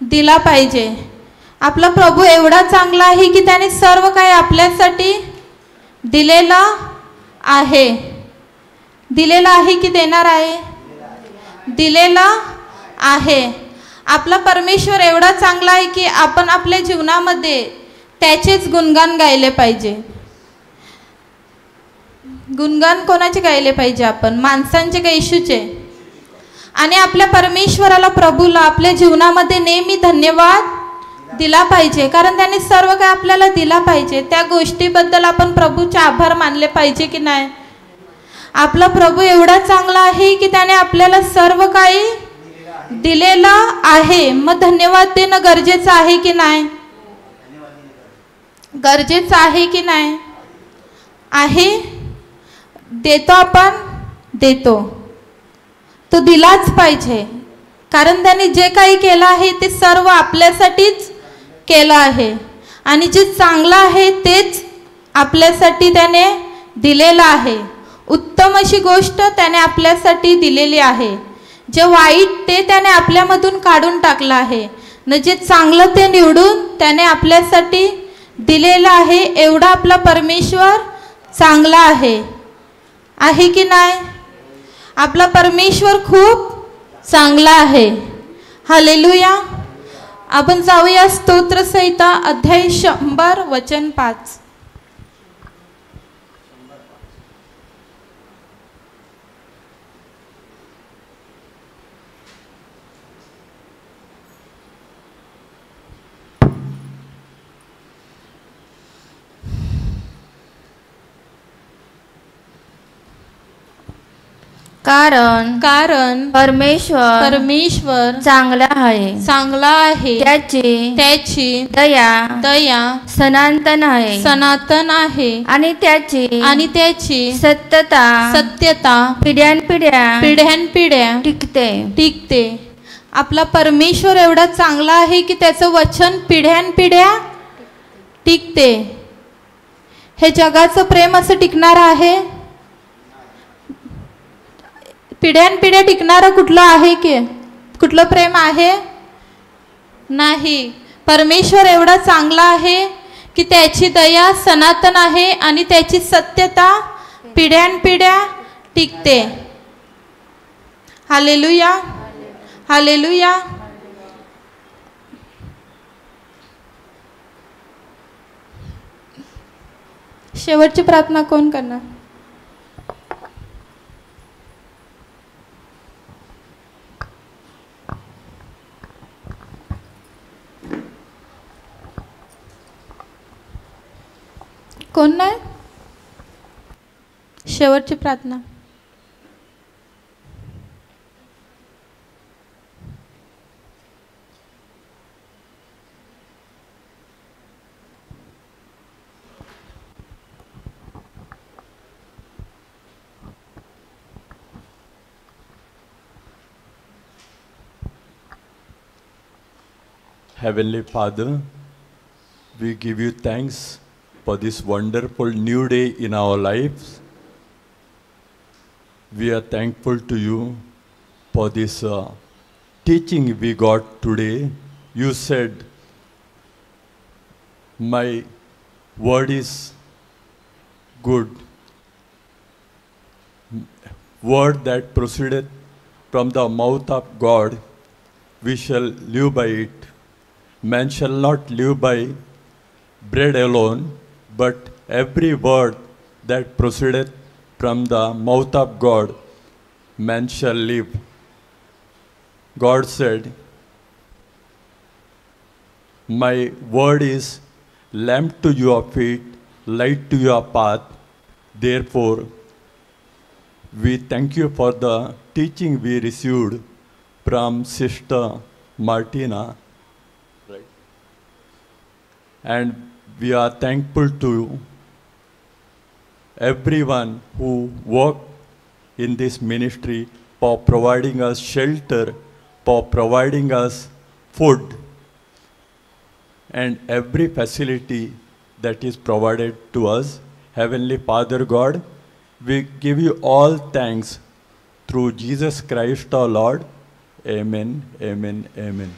दिला पाहिजे. आपला प्रभू एवढा चांगला आहे की त्याने सर्व काही आपल्यासाठी दिलेलं आहे. दिलेलं आहे की देणार आहे? दिलेलं आहे. आपला परमेश्वर एवढा चांगला आहे की आपण आपल्या जीवनामध्ये त्याचेच गुणगान गायले पाहिजे. गुणगान कोणाचे गायले पाहिजे? आपण माणसांचे का येशूचे? आणि आपल्या परमेश्वराला, प्रभूला आपल्या जीवनामध्ये नेहमी धन्यवाद दिला पाहिजे. कारण त्याने सर्व काही आपल्याला दिला पाहिजे. त्या गोष्टीबद्दल आपण प्रभूचे आभार मानले पाहिजे की नाही? आपला प्रभू एवढा चांगला आहे की त्याने आपल्याला सर्व काही दिलेलं आहे. मग धन्यवाद देणं गरजेचं आहे की नाही? गरजेचं आहे की नाही? आहे. देतो आपण? देतो. तो दिलाच पाहिजे. कारण त्याने जे काही केलं आहे ते सर्व आपल्यासाठीच केलं आहे. आणि जे चांगलं आहे तेच आपल्यासाठी त्याने दिलेलं आहे. उत्तम अशी गोष्ट त्याने आपल्यासाठी दिलेली आहे. जे वाईट ते त्याने आपल्यामधून काढून टाकलं आहे न जे चांगलं ते निवडून त्याने आपल्यासाठी दिलेलं आहे. एवढा आपला परमेश्वर चांगला आहे की नाही? आपला परमेश्वर खूप चांगला आहे. हालेलुया. आपण जाऊया स्तोत्रसंहिता अध्याय 100 वचन 5. कारण परमेश्वर चांगला आहे. त्याची दया सनातन आहे आणि त्याची सत्यता पिढ्यानपिढ्या टिकते. आपला परमेश्वर एवढा चांगला आहे की त्याचं वचन पिढ्यानपिढ्या टिकते. हे जगाचं प्रेम असं टिकणार आहे? पिढ्यानपिढ्या टिकणारं कुठलं आहे की कुठलं प्रेम आहे? नाही. परमेश्वर एवढा चांगला आहे की त्याची दया सनातन आहे आणि त्याची सत्यता पिढ्यानपिढ्या टिकते. हालेलुया. हालेलुया. शेवटची प्रार्थना कोण करणार? कोण नाही? शेवटची प्रार्थना. Heavenly Father, we give you thanks for this wonderful new day in our lives. We are thankful to you for this teaching we got today. You said, my word is good. Word that proceedeth from the mouth of God, we shall live by it. Man shall not live by bread alone, but every word that proceedeth from the mouth of God, man shall live. God said, my word is lamp to your feet, light to your path. Therefore, we thank you for the teaching we received from Sister Martina. Right. And we are thankful to everyone who worked in this ministry for providing us shelter, for providing us food, and every facility that is provided to us. Heavenly Father God, we give you all thanks through Jesus Christ our Lord. Amen, amen, amen.